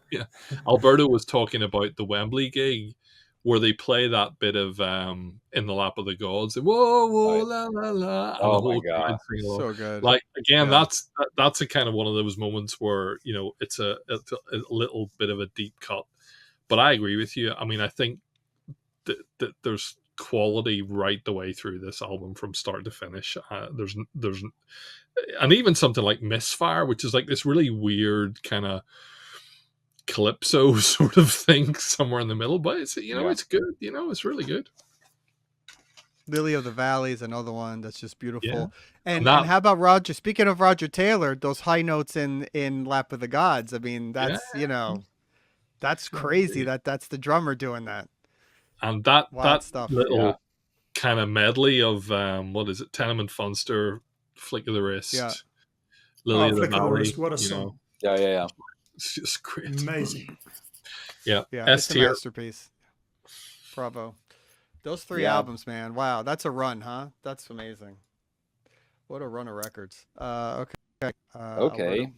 Alberto was talking about the Wembley gig, where they play that bit of In the Lap of the Gods, and whoa, whoa, la, la, la, and oh the my whole god, crowd sing along. So good. Like, again, that's a kind of one of those moments where, it's a little bit of a deep cut. But I agree with you. I mean, I think that there's quality right the way through this album from start to finish. There's and even something like Misfire, which is like this really weird kind of calypso sort of thing somewhere in the middle, but it's it's good. It's really good. Lily of the Valley is another one that's just beautiful. Yeah. And how about Roger? Speaking of Roger Taylor, those high notes in Lap of the Gods. I mean, that's that's crazy. That's the drummer doing that. And that stuff. little kind of medley of what is it? Tenement Funster, Flick of the Wrist, Lily of the Valley. What a song! Yeah. It's just great. Amazing. Yeah. It's a masterpiece. Bravo. Those three albums, man. Wow, that's a run, huh? That's amazing. What a run of records. Okay. Okay.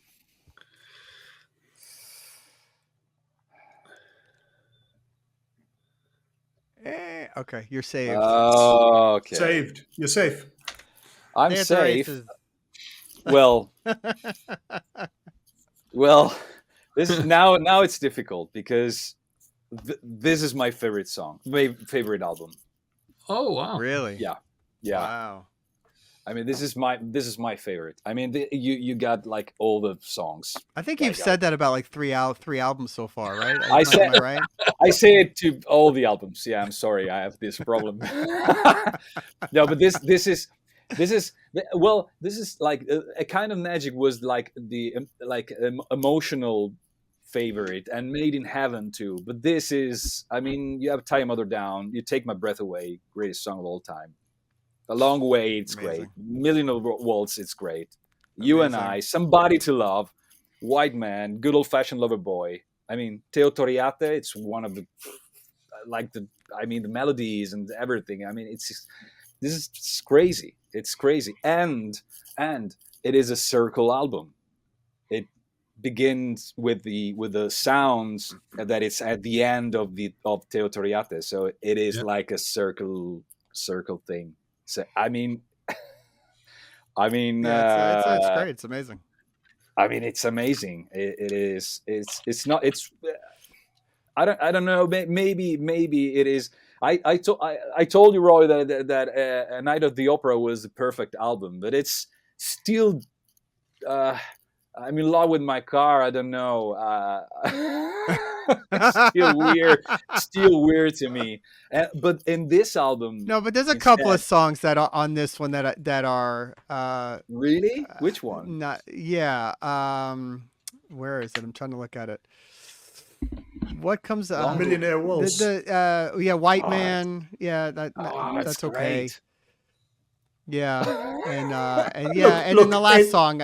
Okay, you're saved. Okay. Saved. You're safe. I'm safe. Well, this is now it's difficult because this is my favorite song, my favorite album. Oh wow! Really? Yeah. Wow. I mean, this is my favorite. I mean, you got like all the songs. I think you've said that about like three albums so far, right? I am I right? I say it to all the albums. Yeah, I'm sorry, I have this problem. No, but this is like a kind of magic was like the emotional favorite and Made in Heaven too. But this is, I mean, you have Tie Your Mother Down, You Take My Breath Away, greatest song of all time. A Long Way, it's Amazing. great. Million of Waltz, it's great. You and I, Somebody to Love, White Man, Good Old Fashioned Lover Boy. I mean, Teo Toriate, it's one of the the melodies and everything. I mean, this is crazy. It's crazy, and it is a circle album. It begins with the sounds that it's at the end of Teo Toriate, so it is like a circle thing. So I mean, it's great. It's amazing. I mean, it's amazing. It is. It's not. It's. I don't know. Maybe it is. I told you, Roy, that A Night of the Opera was the perfect album, but it's still. I'm in love with my car. I don't know. It's still weird to me. But in this album, no. But there's a couple of songs that are on this one that are really. Which one? Not where is it? I'm trying to look at it. What comes up? Millionaire Waltz. White Man. Yeah, that's okay. Great. Yeah, and then the last song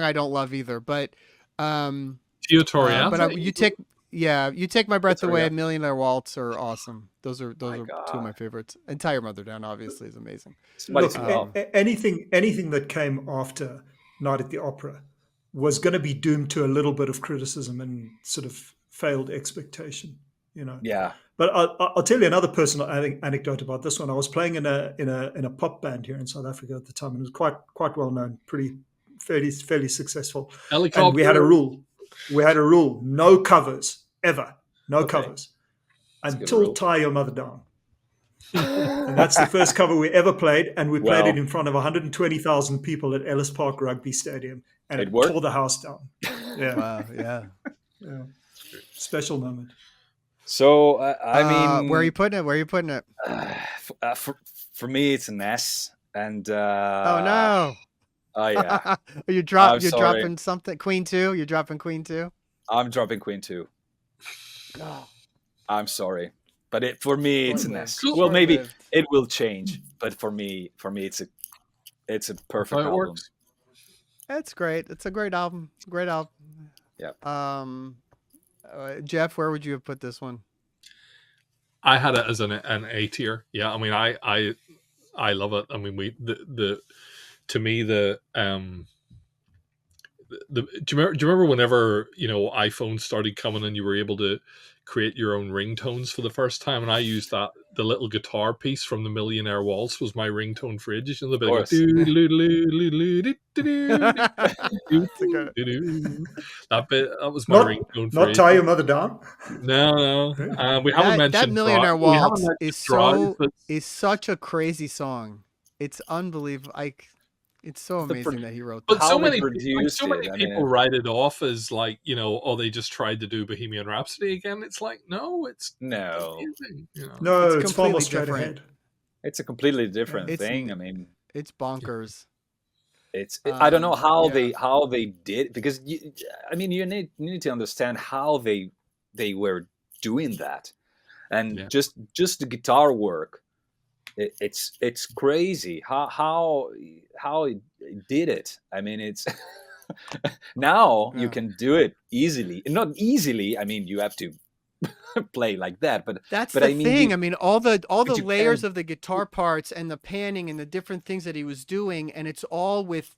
I don't love either, but Teo Toriate. But you take my breath away. And Millionaire Waltz are awesome. Those are two of my favorites. And Tie Your Mother Down obviously is amazing. Look, anything that came after Night at the Opera was going to be doomed to a little bit of criticism and sort of failed expectation, Yeah. But I'll tell you another personal anecdote about this one. I was playing in a pop band here in South Africa at the time, and it was quite well known, fairly successful. Helicopter. And we had a rule: no covers ever, no covers, until Tie Your Mother Down. And that's the first cover we ever played, and we played Well, it in front of 120,000 people at Ellis Park Rugby Stadium, and It it worked? tore the house down. Yeah, Wow. Yeah. yeah. Special moment. So I mean, where are you putting it? Where are you putting it? for me, it's an S. And Oh no. oh yeah, You're I'm sorry. dropping something. Queen 2. You're dropping Queen 2. I'm dropping Queen 2. I'm sorry, but for me, it's an S. Short-lived. Well, maybe Short-lived. it will change, but for me, it's a perfect How it album. works. It's great. It's a great album. It's a great album. Yeah. Geoff, where would you have put this one? I had it as an A tier. Yeah, I mean, I love it. I mean, to me the do you remember whenever iPhones started coming and you were able to create your own ringtones for the first time, and I used the little guitar piece from the Millionaire Waltz was my ringtone for ages. The bit course. that bit, that was my ringtone for Not ages. Tie Your Mother Down. No. We haven't mentioned that Millionaire Drive. We haven't Waltz mentioned is Drive, but is such a crazy song. It's unbelievable. It's so amazing that he wrote that. But so How they many produced it, I mean, people write it off as like, oh, they just tried to do Bohemian Rhapsody again. It's like, no, it's No, amazing, No, It's it's far more completely straight different. ahead. it's a completely different It's- thing. I mean, It's bonkers. I don't know how yeah. they did, because I mean, you need to understand how they were doing that, and Yeah. just the guitar work. It's crazy how it did it. I mean, it's now you Yeah. can do it easily. Not easily. I mean, you have to play like that, but That's but the I mean, thing. you- I mean, all the you layers can- of the guitar parts and the panning and the different things that he was doing, and it's all with.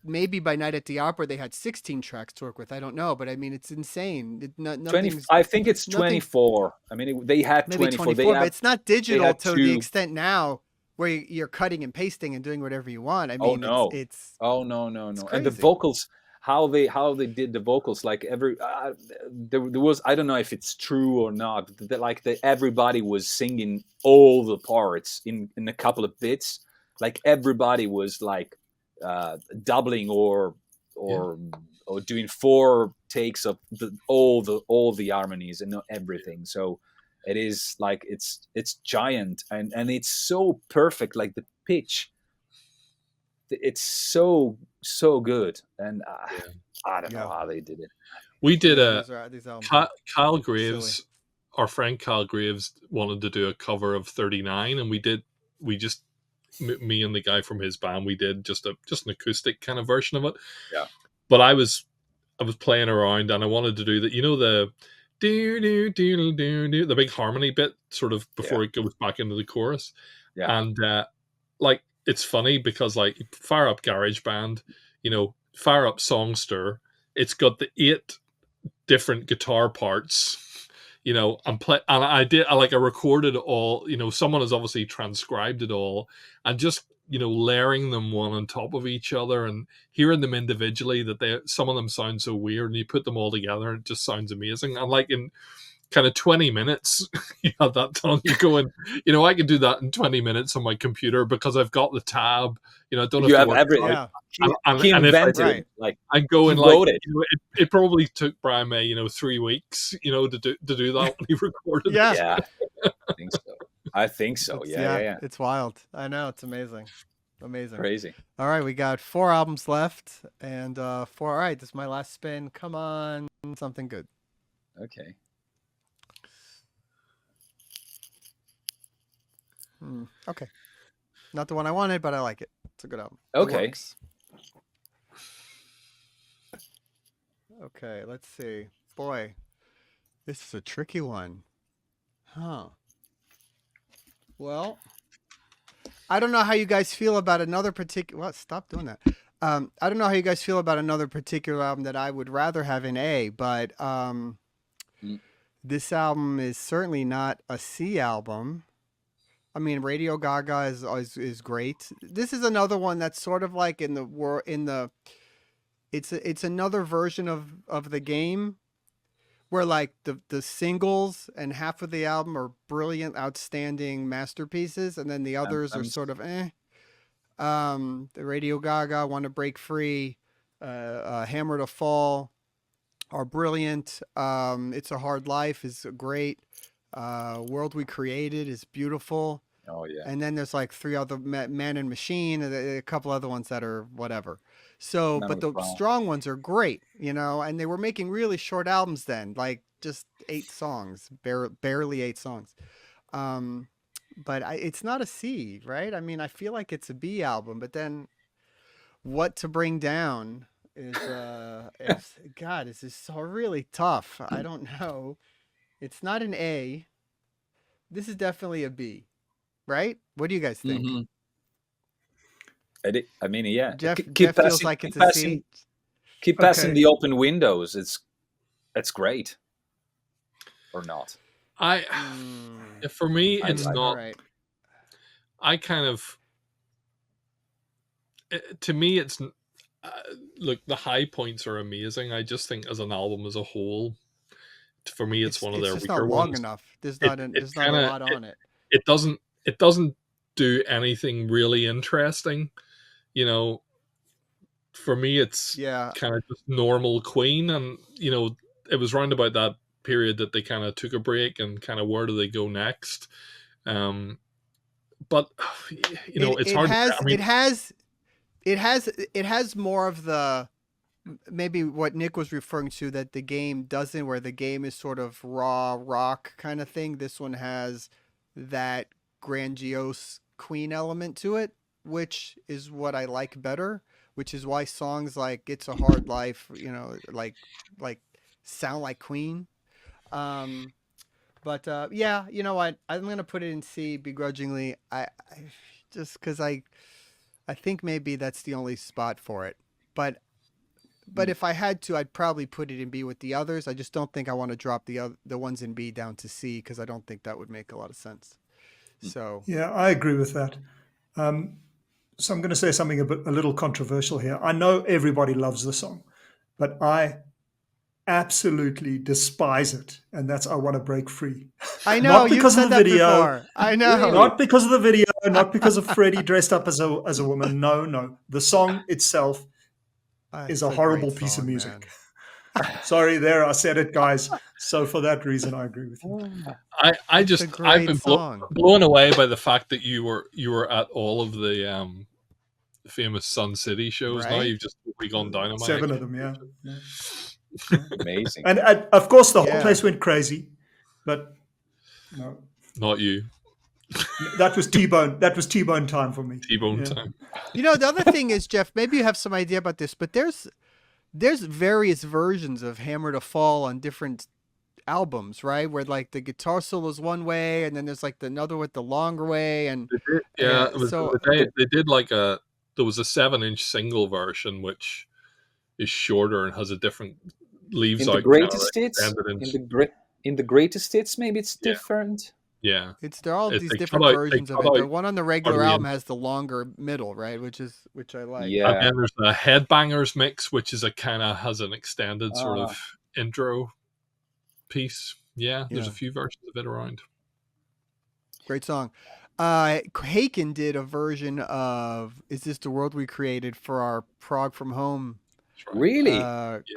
Maybe by Night at the Opera they had 16 tracks to work with. I don't know, but I mean, it's insane. 20. Nothing's I think it's nothing- 24. I mean, they had maybe 24. 24, They but it's not digital had to the two- extent now where you're cutting and pasting and doing whatever you want. I Oh, mean, no. it's Oh no! And the crazy. vocals, how they did the vocals, like there was, I don't know if it's true or not, but like everybody was singing all the parts in a couple of bits. Like everybody was like doubling or doing 4 takes of all the harmonies and everything. So it is like it's giant, and it's so perfect, like the pitch. It's so good, and I don't know Yeah. how they did it. We did these albums. Kyle Graves, our friend Kyle Graves wanted to do a cover of 39, and me and the guy from his band, we did just an acoustic kind of version of it. Yeah. But I was playing around and I wanted to do the the big harmony bit sort of before it goes back into the chorus. Yeah. And like, it's funny because like fire up GarageBand, fire up Songster, it's got the 8 different guitar parts, and I recorded it all, someone has obviously transcribed it all, and just layering them one on top of each other and hearing them individually, that some of them sound so weird, and you put them all together and it just sounds amazing. And like in kind of 20 minutes you have that done. You're going, I can do that in 20 minutes on my computer because I've got the tab, I don't have You to have work everything. out. Yeah. He And if I invented Right. it. Like I go and he like wrote it. it probably took Brian May 3 weeks to do that when he recorded Yeah. it. Yeah, I think so. Yeah. It's wild. I know, it's amazing. Crazy. All right, we got 4 albums left, and 4. All right, this is my last spin. Come on, something good. Okay. Okay, not the one I wanted, but I like it. It's a good album. It Okay. works. Okay, let's see. Boy, this is a tricky one. Huh. Well, I don't know how you guys feel about another particular. Well, stop doing that. I don't know how you guys feel about another particular album that I would rather have in A, but this album is certainly not a C album. I mean, Radio Gaga is great. This is another one that's sort of like it's another version of the game, where like the singles and half of the album are brilliant, outstanding masterpieces, and then the others are Anthems. sort of eh. The Radio Gaga, Want to Break Free, Hammer to Fall are brilliant. It's a Hard Life is great. World We Created is beautiful. Oh yeah. And then there's like three other Man and Machine, and a couple other ones that are whatever. So, Man but with the Brown. strong ones are great, you know. And they were making really short albums then, like just 8 songs, barely 8 songs. But it's not a C, right? I mean, I feel like it's a B album, but then what to bring down is God, this is so really tough. I don't know. It's not an A. This is definitely a B, right? What do you guys think? Mhm. I mean, yeah. Geoff Keep feels passing- like keep it's a passing- C. Keep passing Okay. the open windows. It's great, or not? For me, I it's like- not. All right. I kind of, to me, it's look, the high points are amazing. I just think as an album as a whole, for me, it's one of their just weaker not long ones. enough. There's It- not it there's not a kinda- lot on it. It doesn't do anything really interesting, you know. For me, it's Yeah. kind of just normal Queen, and you know, it was round about that period that they kind of took a break, and kind of where do they go next? But you know, it's hard. I mean, it has more of the maybe what Nick was referring to that the game doesn't, where the game is sort of raw rock kind of thing. This one has that grandiose Queen element to it, which is what I like better, which is why songs like It's a Hard Life, you know, like sound like Queen. But yeah, you know what? I'm going to put it in C begrudgingly. I just because I think maybe that's the only spot for it. But if I had to, I'd probably put it in B with the others. I just don't think I want to drop the ones in B down to C, because I don't think that would make a lot of sense. So Yeah, I agree with that. So I'm going to say something a little controversial here. I know everybody loves the song, but I absolutely despise it, and that's I Want to Break Free. I know Not you've because of said the that video. before. I know. Not because of the video, not because of Freddie dressed up as a woman. No. The song itself is a It's horrible great piece of song, music. man. Sorry, there I said it, guys. So for that reason, I agree with you. I've It's a been great song. blown away by the fact that you were at all of the famous Sun City shows. Now Right? you've just totally gone down on my 7 of them, yeah. Amazing. And of course, the whole Yeah. place went crazy. But no, Not you, that was T-Bone. That was T-Bone time for me. T-Bone Yeah. time. You know, the other thing is, Geoff, maybe you have some idea about this, but there's various versions of Hammer to Fall on different albums, right? Where like the guitar solo is one way, and then there's like another with the longer way, and Yeah, Yeah, it was, so- they did like there was a 7-inch single version which is shorter and has a different leaves In out the kinda greatest like hits, extended in the greatest hits, maybe it's Yeah. different. Yeah, they're all They these cut different out- they versions of cut it. The out one on the regular part of the album has the longer middle, right? Which I like. Yeah. and then there's the Headbangers mix, which is a kind of has an extended sort Ah. of intro piece. Yeah, there's Yeah. a few versions of it around. Great song. Haken did a version of "Is This the World We Created" for our Prog from Home That's right. Really?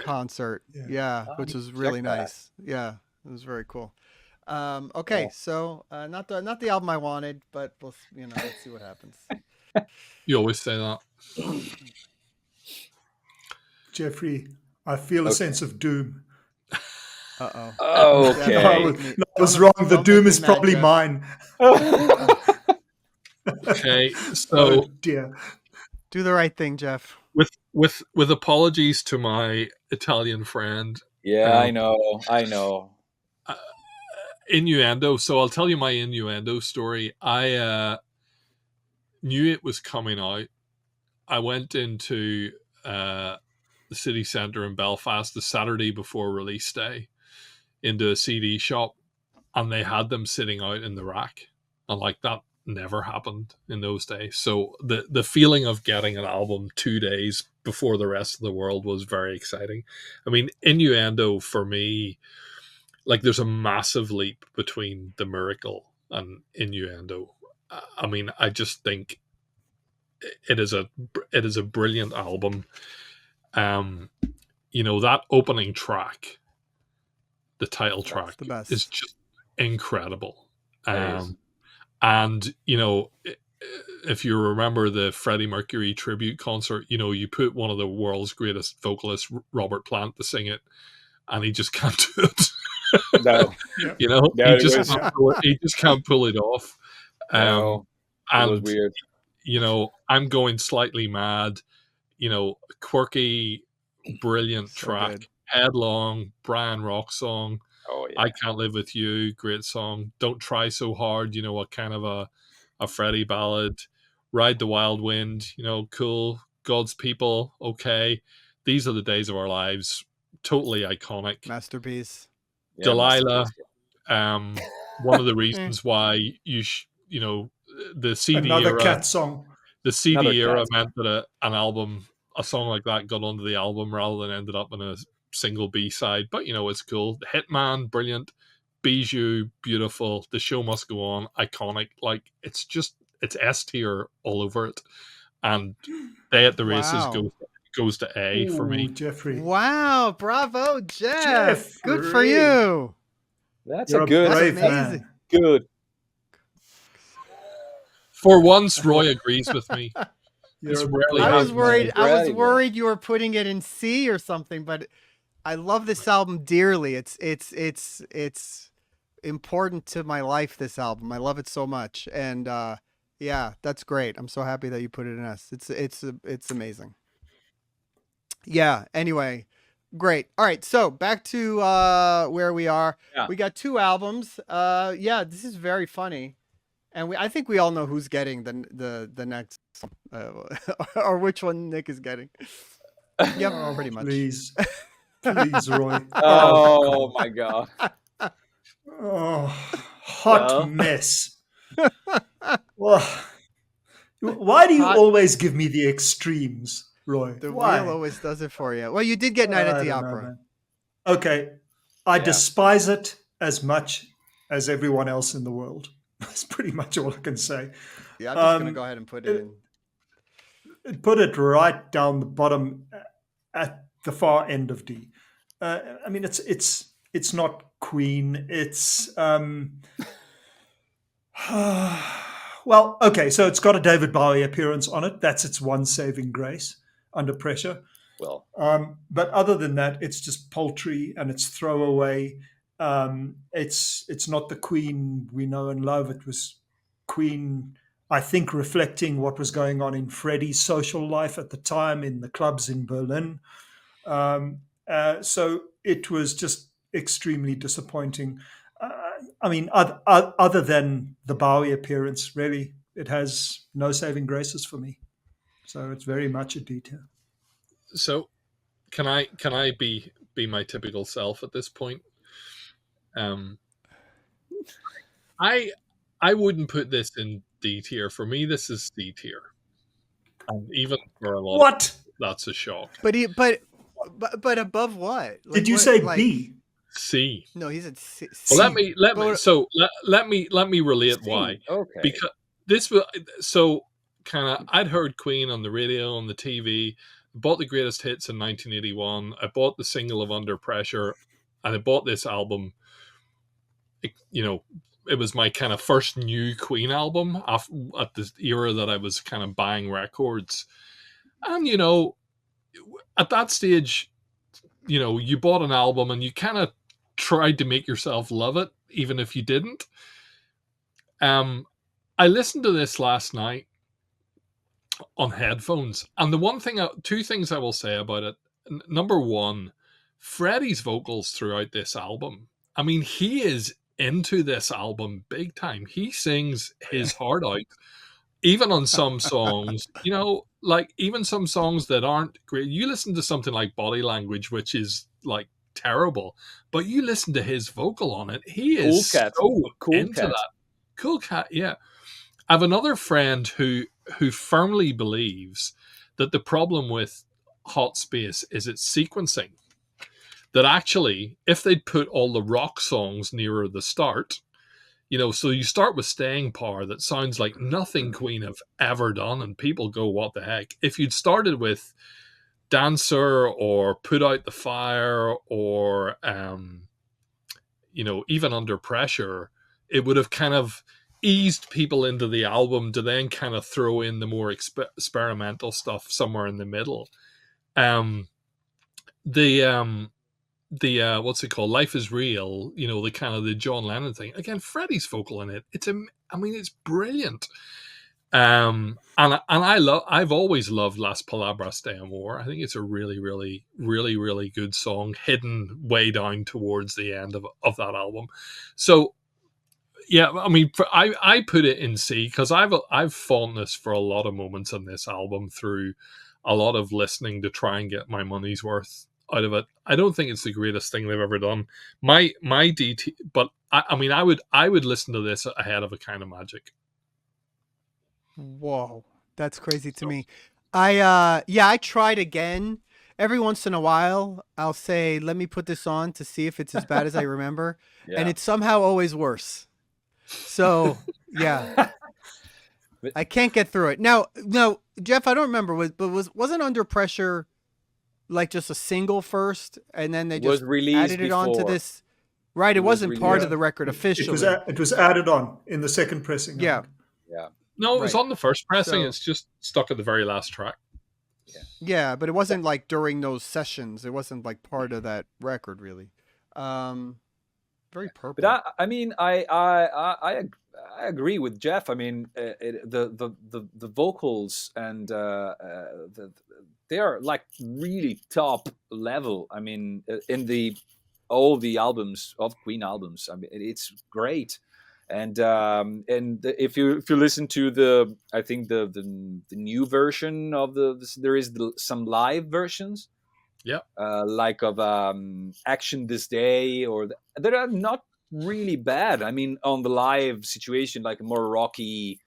concert. Yeah. Yeah, Oh, which I was need to really check that. nice. Yeah, it was very cool. Okay, Yeah. so not the album I wanted, but let's see what happens. You always say that. Jeffrey, I feel a Okay. sense of doom. Uh-oh. Oh, Yeah, okay. No, Make me- no, I was don't- wrong. The don't doom make is me mad, probably Geoff. mine. Okay, Oh so dear. Do the right thing, Geoff. with apologies to my Italian friend, Yeah, I know. Innuendo. So I'll tell you my Innuendo story. I knew it was coming out. I went into the city centre in Belfast the Saturday before release day into a CD shop, and they had them sitting out in the rack, and like that never happened in those days. So the feeling of getting an album 2 days before the rest of the world was very exciting. I mean, Innuendo for me like there's a massive leap between The Miracle and Innuendo. I mean, I just think it is a brilliant album. That opening track, the title track, the best. is just incredible. It is. And if you remember the Freddie Mercury tribute concert, you put one of the world's greatest vocalists, Robert Plant, to sing it, and he just can't do it. No. He just can't pull it off. No. It was weird. I'm Going Slightly Mad, quirky, brilliant So track, good. Headlong, Brian Rock song. Oh yeah. I Can't Live With You, great song. Don't Try So Hard, a kind of a Freddie ballad. Ride the Wild Wind, cool. God's People, okay. These Are the Days of Our Lives, totally iconic. Masterpiece. Yeah, Delilah, masterpiece. one of the reasons why the CD Another era, Cat song. the CD Another era Cat. meant that a song like that got onto the album rather than ended up in a single B-side. But it's cool. The Hitman, brilliant. Bijou, beautiful. The Show Must Go On, iconic. Like it's S tier all over it. And Day at the Races Wow. goes to A for me. Jeffrey. Wow, bravo, Geoff. Good for Jeffrey. you. That's You're a good. brave That's man. amazing. Good. For once, Roy agrees with me. It's You're rarely I was happens. worried. I was Incredible. worried you were putting it in C or something, but I love this album dearly. It's important to my life. This album, I love it so much, and yeah, that's great. I'm so happy that you put it in S. It's amazing. Yeah. Anyway, great. All right. So back to where we are. Yeah. We got 2 albums. Yeah, this is very funny. And I think we all know who's getting the next, or which one Nick is getting. Yep, pretty much. Please. Please, Roy. Oh my god. Oh, hot Well. mess. Well, why do you Hot- always give me the extremes, Roy? The Why? wheel always does it for you. Well, you did get Night at I the don't know, Opera. man. Okay, I Yeah. despise it as much as everyone else in the world. That's pretty much all I can say. Yeah, I'm just gonna go ahead and put it in. Put it right down the bottom at the far end of D. I mean, it's not Queen. It's well, okay. So it's got a David Bowie appearance on it. That's its one saving grace under pressure. Well, But other than that, it's just paltry and it's throwaway. It's not the Queen we know and love. It was Queen, I think, reflecting what was going on in Freddie's social life at the time in the clubs in Berlin. So it was just extremely disappointing. I mean, other than the Bowie appearance, really, it has no saving graces for me. So it's very much a detail. So, can I be my typical self at this point? I wouldn't put this in D tier. For me, this is C tier. And even for a lot, What? that's a shock. But above what? Like, Did you what, say like- B? C? No, he said C. Well, let me But- let me relate C. why. Okay. Because this was so kind of. I'd heard Queen on the radio, on the TV. Bought the greatest hits in 1981. I bought the single of Under Pressure, and I bought this album. It was my kind of first new Queen album at the era that I was kind of buying records. And, at that stage, you bought an album and you kind of tried to make yourself love it, even if you didn't. I listened to this last night on headphones. And two things I will say about it. Number one, Freddie's vocals throughout this album. I mean, he is into this album big time. He sings his heart out, even on some songs, like even some songs that aren't great. You listen to something like Body Language, which is like terrible, but you listen to his vocal on it. He is Cool Cat. so Cool into Cat. that. Cool Cat, yeah. I have another friend who firmly believes that the problem with Hot Space is its sequencing. that actually, if they'd put all the rock songs nearer the start, so you start with Staying Power that sounds like nothing Queen have ever done, and people go, what the heck? If you'd started with Dancer or Put Out the Fire or, even Under Pressure, it would have kind of eased people into the album to then kind of throw in the more experimental stuff somewhere in the middle. The what's it called? Life is Real. The kind of the John Lennon thing. Again, Freddie's vocal in it. It's brilliant. And I've always loved Las Palabras de Amor. I think it's a really, really, really, really good song, hidden way down towards the end of that album. So, yeah, I put it in C because I've fondness for a lot of moments on this album through a lot of listening to try and get my money's worth out of it. I don't think it's the greatest thing they've ever done. My DT, but I would listen to this ahead of A Kind of Magic. Whoa, that's crazy to me. I tried again. Every once in a while, I'll say, let me put this on to see if it's as bad as I remember. And it's somehow always worse. So, yeah. I can't get through it. Now, Geoff, I don't remember, wasn't Under Pressure like just a single first, and then they just added it onto this? Right, it wasn't part of the record officially. It was added on in the second pressing. Yeah. Yeah. No, it was on the first pressing. It's just stuck at the very last track. Yeah, but it wasn't like during those sessions. It wasn't like part of that record, really. Very purple. But I agree with Geoff. I mean, the vocals and they are like really top level. I mean, in all the albums of Queen albums, I mean, it's great. And if you listen to I think the new version of there is some live versions, like of Action This Day, that are not really bad. I mean, on the live situation, like a more rocky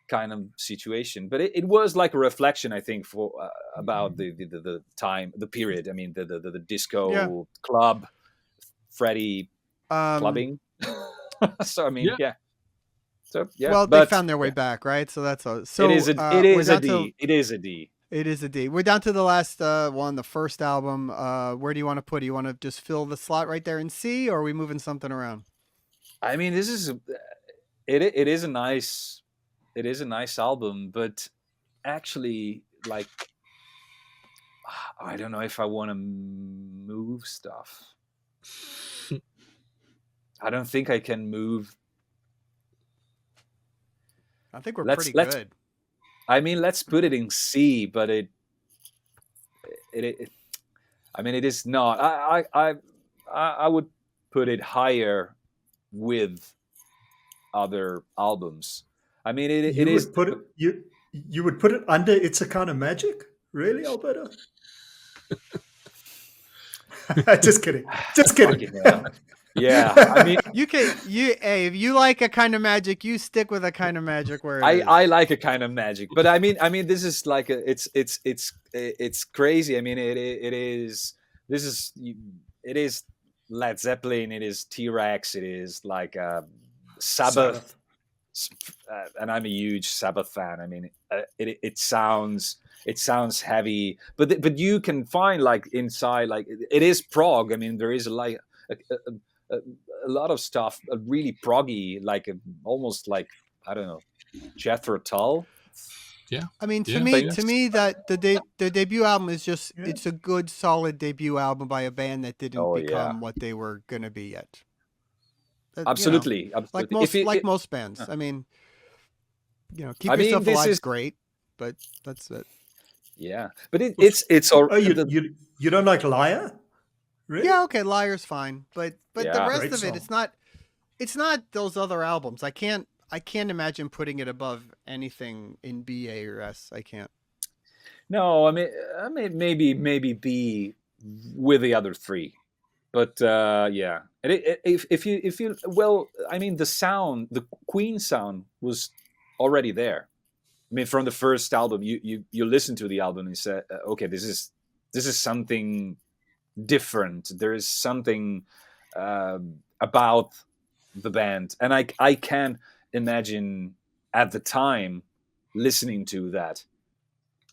kind of situation, but it was like a reflection, I think, for about the time, the period. I mean, the disco club, Freddie clubbing. So I mean, So yeah. Well, they found their way back, right? So that's all. So it is a D. It is a D. It is a D. We're down to the last one, the first album. Where do you want to put it? You want to just fill the slot right there in C, or are we moving something around? I mean, this is it is a nice album, but actually, like, I don't know if I want to move stuff. I don't think I can move. I think we're pretty good. I mean, let's put it in C, but it I mean, it is not. I would put it higher with other albums. I mean, it is. You would put it under It's a Kind of Magic? Really, Alberto? Just kidding. Yeah, I mean, if you like A Kind of Magic, you stick with A Kind of Magic. Where I like A Kind of Magic, but I mean, this is like it's crazy. I mean, it is Led Zeppelin, it is T-Rex, it is like Sabbath. And I'm a huge Sabbath fan. I mean, it sounds heavy, but you can find like inside, like it is prog. I mean, there is like a lot of stuff, really proggy, like almost like, I don't know, Jethro Tull. Yeah, I mean, to me, that the debut album is just it's a good, solid debut album by a band that didn't become what they were gonna be yet. Absolutely, absolutely. Like most bands. I mean, Keep Yourself Alive is great, but that's it. Yeah, but it's all. Oh, you don't like Liar? Really? Yeah, okay, Liar's fine, but the rest of it, it's not those other albums. I can't imagine putting it above anything in B, A, or S. I can't. No, I mean maybe B with the other three, but yeah. If you well, I mean the Queen sound was already there. I mean, from the first album, you listen to the album and you say, okay, this is something different. There is something about the band, and I can imagine at the time listening to that.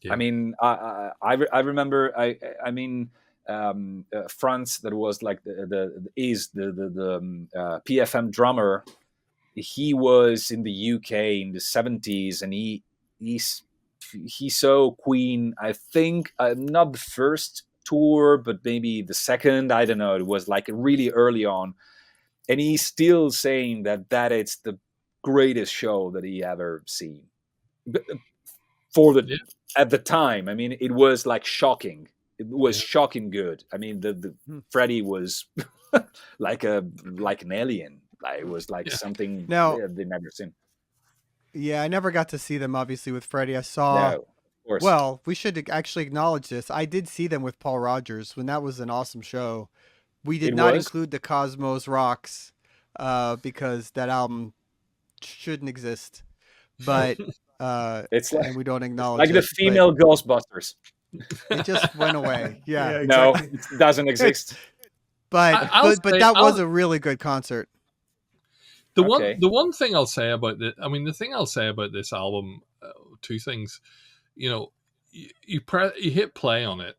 Yeah. I mean, I remember. I mean, Franz, that was like the PFM drummer. He was in the UK in the 70s, and he saw Queen. I think not the first tour, but maybe the second. I don't know. It was like really early on, and he's still saying that it's the greatest show that he ever seen. For the at the time, I mean, it was like shocking. It was shocking good. I mean, the Freddie was like an alien. Like, it was like something they'd never seen. Yeah, I never got to see them, obviously, with Freddie. I saw. No, of course. Well, we should actually acknowledge this. I did see them with Paul Rogers when that was an awesome show. We did not include the Cosmos Rocks because that album shouldn't exist. But it's like, and we don't acknowledge like the female Ghostbusters. It just went away. Yeah, exactly. No, it doesn't exist. But that was a really good concert. The one thing I'll say about the thing I'll say about this album, two things. You know, you hit play on it,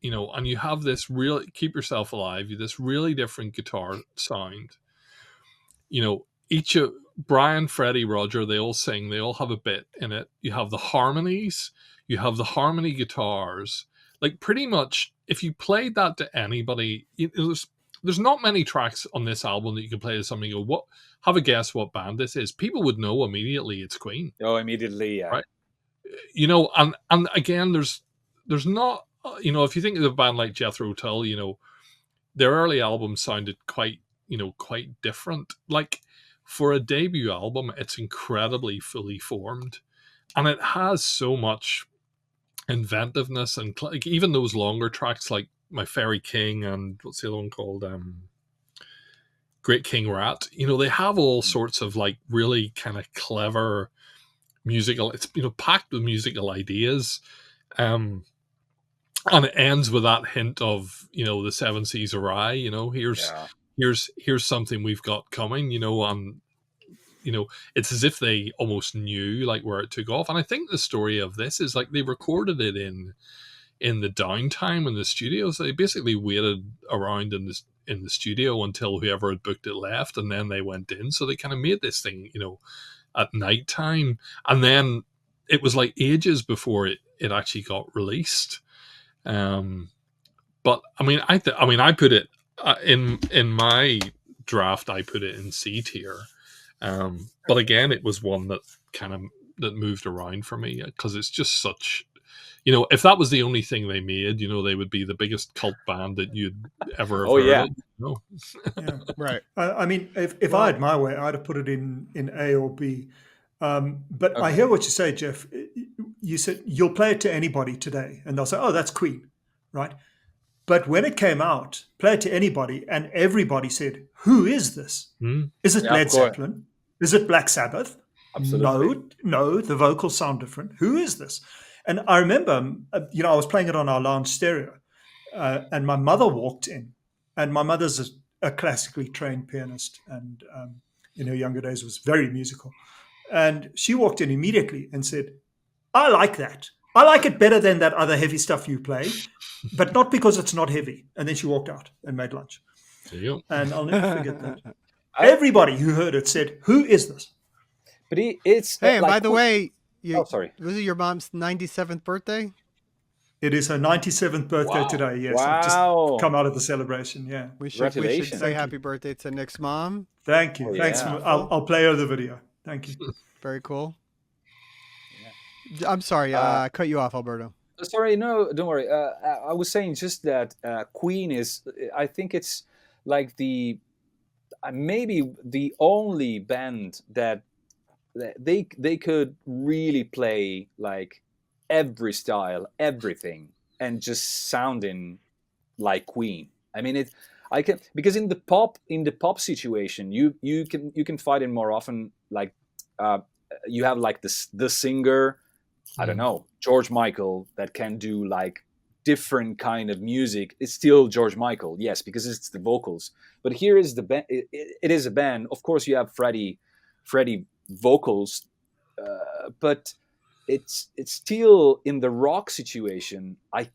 you know, and you have this real Keep Yourself Alive, this really different guitar sound. You know, each of Brian, Freddie, Roger, they all sing, they all have a bit in it. You have the harmonies, you have the harmony guitars. Like, pretty much, if you played that to anybody, there's not many tracks on this album that you can play to somebody and go, "What? Have a guess what band this is." People would know immediately it's Queen. Oh, immediately, yeah. Right? You know, and again, there's not, you know, if you think of a band like Jethro Tull, you know, their early albums sounded quite different. Like, for a debut album, it's incredibly fully formed, and it has so much inventiveness, and like even those longer tracks like My Fairy King and what's the other one called, Great King Rat, you know, they have all sorts of like really kind of clever musical, it's, you know, packed with musical ideas, and it ends with that hint of, you know, the Seven Seas of Rye, you know, here's something we've got coming, you know, and you know, it's as if they almost knew like where it took off. And I think the story of this is like they recorded it in the downtime in the studio, so they basically waited around in the studio until whoever had booked it left, and then they went in. So they kind of made this thing, you know, at night time, and then it was like ages before it actually got released. But I mean, I put it in my draft. I put it in C tier. But again, it was one that moved around for me because it's just such, you know, if that was the only thing they made, you know, they would be the biggest cult band that you'd ever have heard. No. Yeah, right. I mean, if I had my way, I'd have put it in A or B. But I hear what you say, Geoff. You said you'll play it to anybody today, and they'll say, "Oh, that's Queen," right? But when it came out, play it to anybody, and everybody said, "Who is this? Is it Led Zeppelin? Is it Black Sabbath?" Absolutely. No, the vocals sound different. Who is this? And I remember, you know, I was playing it on our lounge stereo, and my mother walked in, and my mother's a classically trained pianist, and in her younger days was very musical. And she walked in immediately and said, "I like that. I like it better than that other heavy stuff you play, but not because it's not heavy." And then she walked out and made lunch. And I'll never forget that. Everybody who heard it said, "Who is this?" But it's hey, and by the way, sorry, was it your mom's 97th birthday? It is her 97th birthday today. Yes, wow. I've just come out of the celebration. Yeah, we should say happy birthday to Nick's mom. Thank you. Thanks. I'll play her the video. Thank you. Very cool. Yeah. I'm sorry, I cut you off, Alberto. Sorry, no, don't worry. I was saying just that Queen is, I think it's like maybe the only band that they could really play like every style, everything, and just sounding like Queen. I mean, because in the pop situation, you can find it more often. Like you have like the singer, I don't know, George Michael, that can do like different kind of music. It's still George Michael, yes, because it's the vocals. But here is the band. It is a band. Of course, you have Freddie vocals, but it's still in the rock situation. I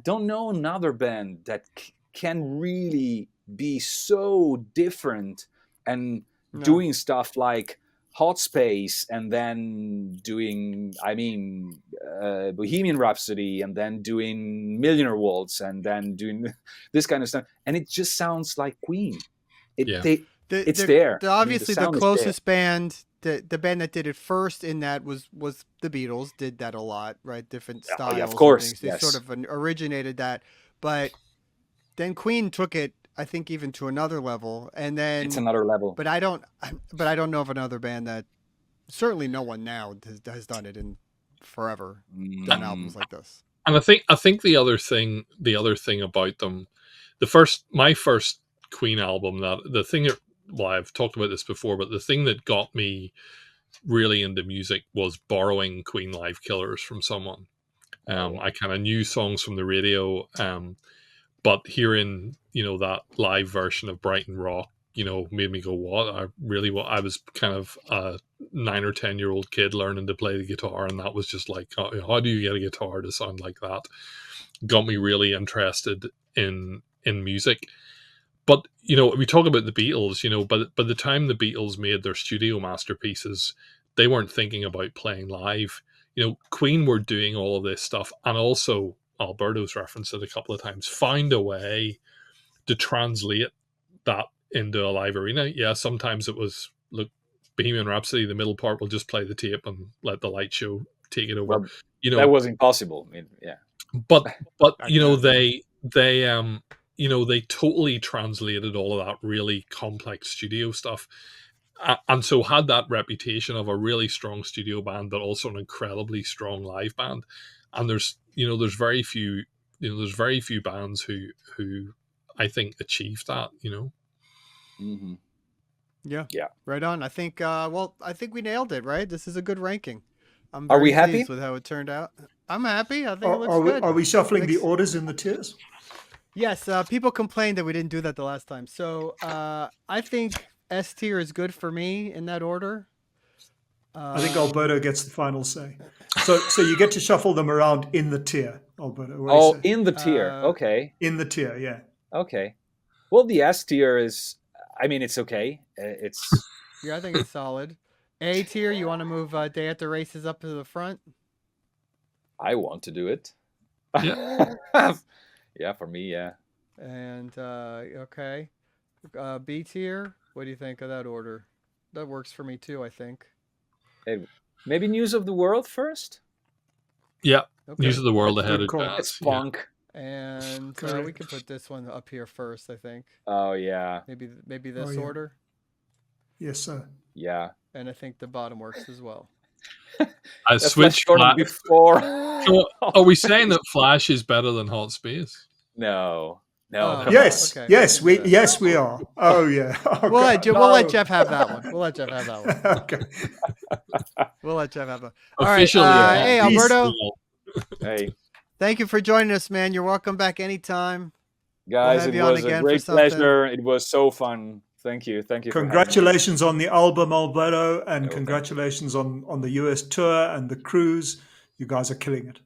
don't know another band that can really be so different and doing stuff like Hot Space, and then doing, Bohemian Rhapsody, and then doing Millionaire Waltz, and then doing this kind of stuff, and it just sounds like Queen. It's there. Obviously, the closest band, the band that did it first in that was the Beatles. Did that a lot, right? Different styles. Yeah, of course. They sort of originated that, but then Queen took it, I think, even to another level, and then it's another level. But I don't know of another band that, certainly no one now has done it in forever, done albums like this. And I think the other thing about them, my first Queen album, I've talked about this before, but the thing that got me really into music was borrowing Queen Live Killers from someone. I kind of knew songs from the radio, but hearing, that live version of Brighton Rock, made me go, what? I was kind of a 9 or 10-year-old kid learning to play the guitar, and that was just like, how do you get a guitar to sound like that? Got me really interested in music. But, we talk about the Beatles, but by the time the Beatles made their studio masterpieces, they weren't thinking about playing live. Queen were doing all of this stuff, and also, Alberto's referenced it a couple of times, found a way to translate that into a live arena. Yeah, sometimes it was, look, Bohemian Rhapsody, the middle part, will just play the tape and let the light show take it over. Well, that was impossible. I mean, yeah. But they totally translated all of that really complex studio stuff, and so had that reputation of a really strong studio band, but also an incredibly strong live band. And there's very few bands who I think achieved that. Mm-hmm. Yeah. Right on. I think we nailed it. Right. This is a good ranking. Are we happy with how it turned out? I'm happy. I think it looks good. Are we shuffling the orders in the tiers? Yes. People complained that we didn't do that the last time. So I think S tier is good for me in that order. I think Alberto gets the final say. So you get to shuffle them around in the tier, Alberto. In the tier. Okay. In the tier, yeah. Okay. Well, the S tier is, it's okay. Yeah, I think it's solid. A tier, you want to move Day at the Races up to the front? I want to do it. Yeah. Yeah, for me, yeah. And, okay. B tier, what do you think of that order? That works for me too, I think. Hey, maybe News of the World first? Yeah, okay. News of the World ahead of jazz. It's funk. Yeah. And we can put this one up here first, I think. Oh, yeah. Maybe this order? Yes, sir. Yeah. And I think the bottom works as well. I switched before. So, are we saying that Flash is better than Hot Space? No. Yes. Okay. Yes, we are. Oh, yeah. Oh, we'll let Geoff have that one. Okay. We'll let Geoff have that. Officially. All right. Hey, Alberto. Hey. Thank you for joining us, man. You're welcome back anytime. Guys, it was a great pleasure. It was so fun. Thank you. Congratulations on the album, Alberto, and congratulations on the US tour and the cruise. You guys are killing it.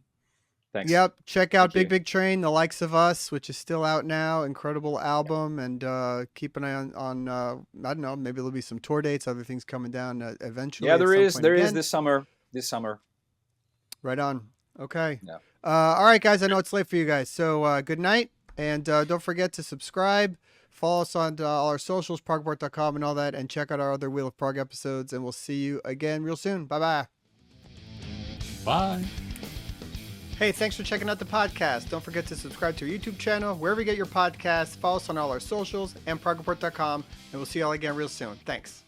Thanks. Yep. Check out Big Train, The Likes of Us, which is still out now. Incredible album. And keep an eye on I don't know, maybe there'll be some tour dates, other things coming down eventually. Yeah, there is this summer. Right on. Okay. Yeah. All right, guys. I know it's late for you guys. So good night. And don't forget to subscribe. Follow us on all our socials, progreport.com and all that. And check out our other Wheel of Prog episodes. And we'll see you again real soon. Bye-bye. Bye. Hey, thanks for checking out the podcast. Don't forget to subscribe to our YouTube channel, wherever you get your podcasts. Follow us on all our socials and progreport.com. And we'll see you all again real soon. Thanks.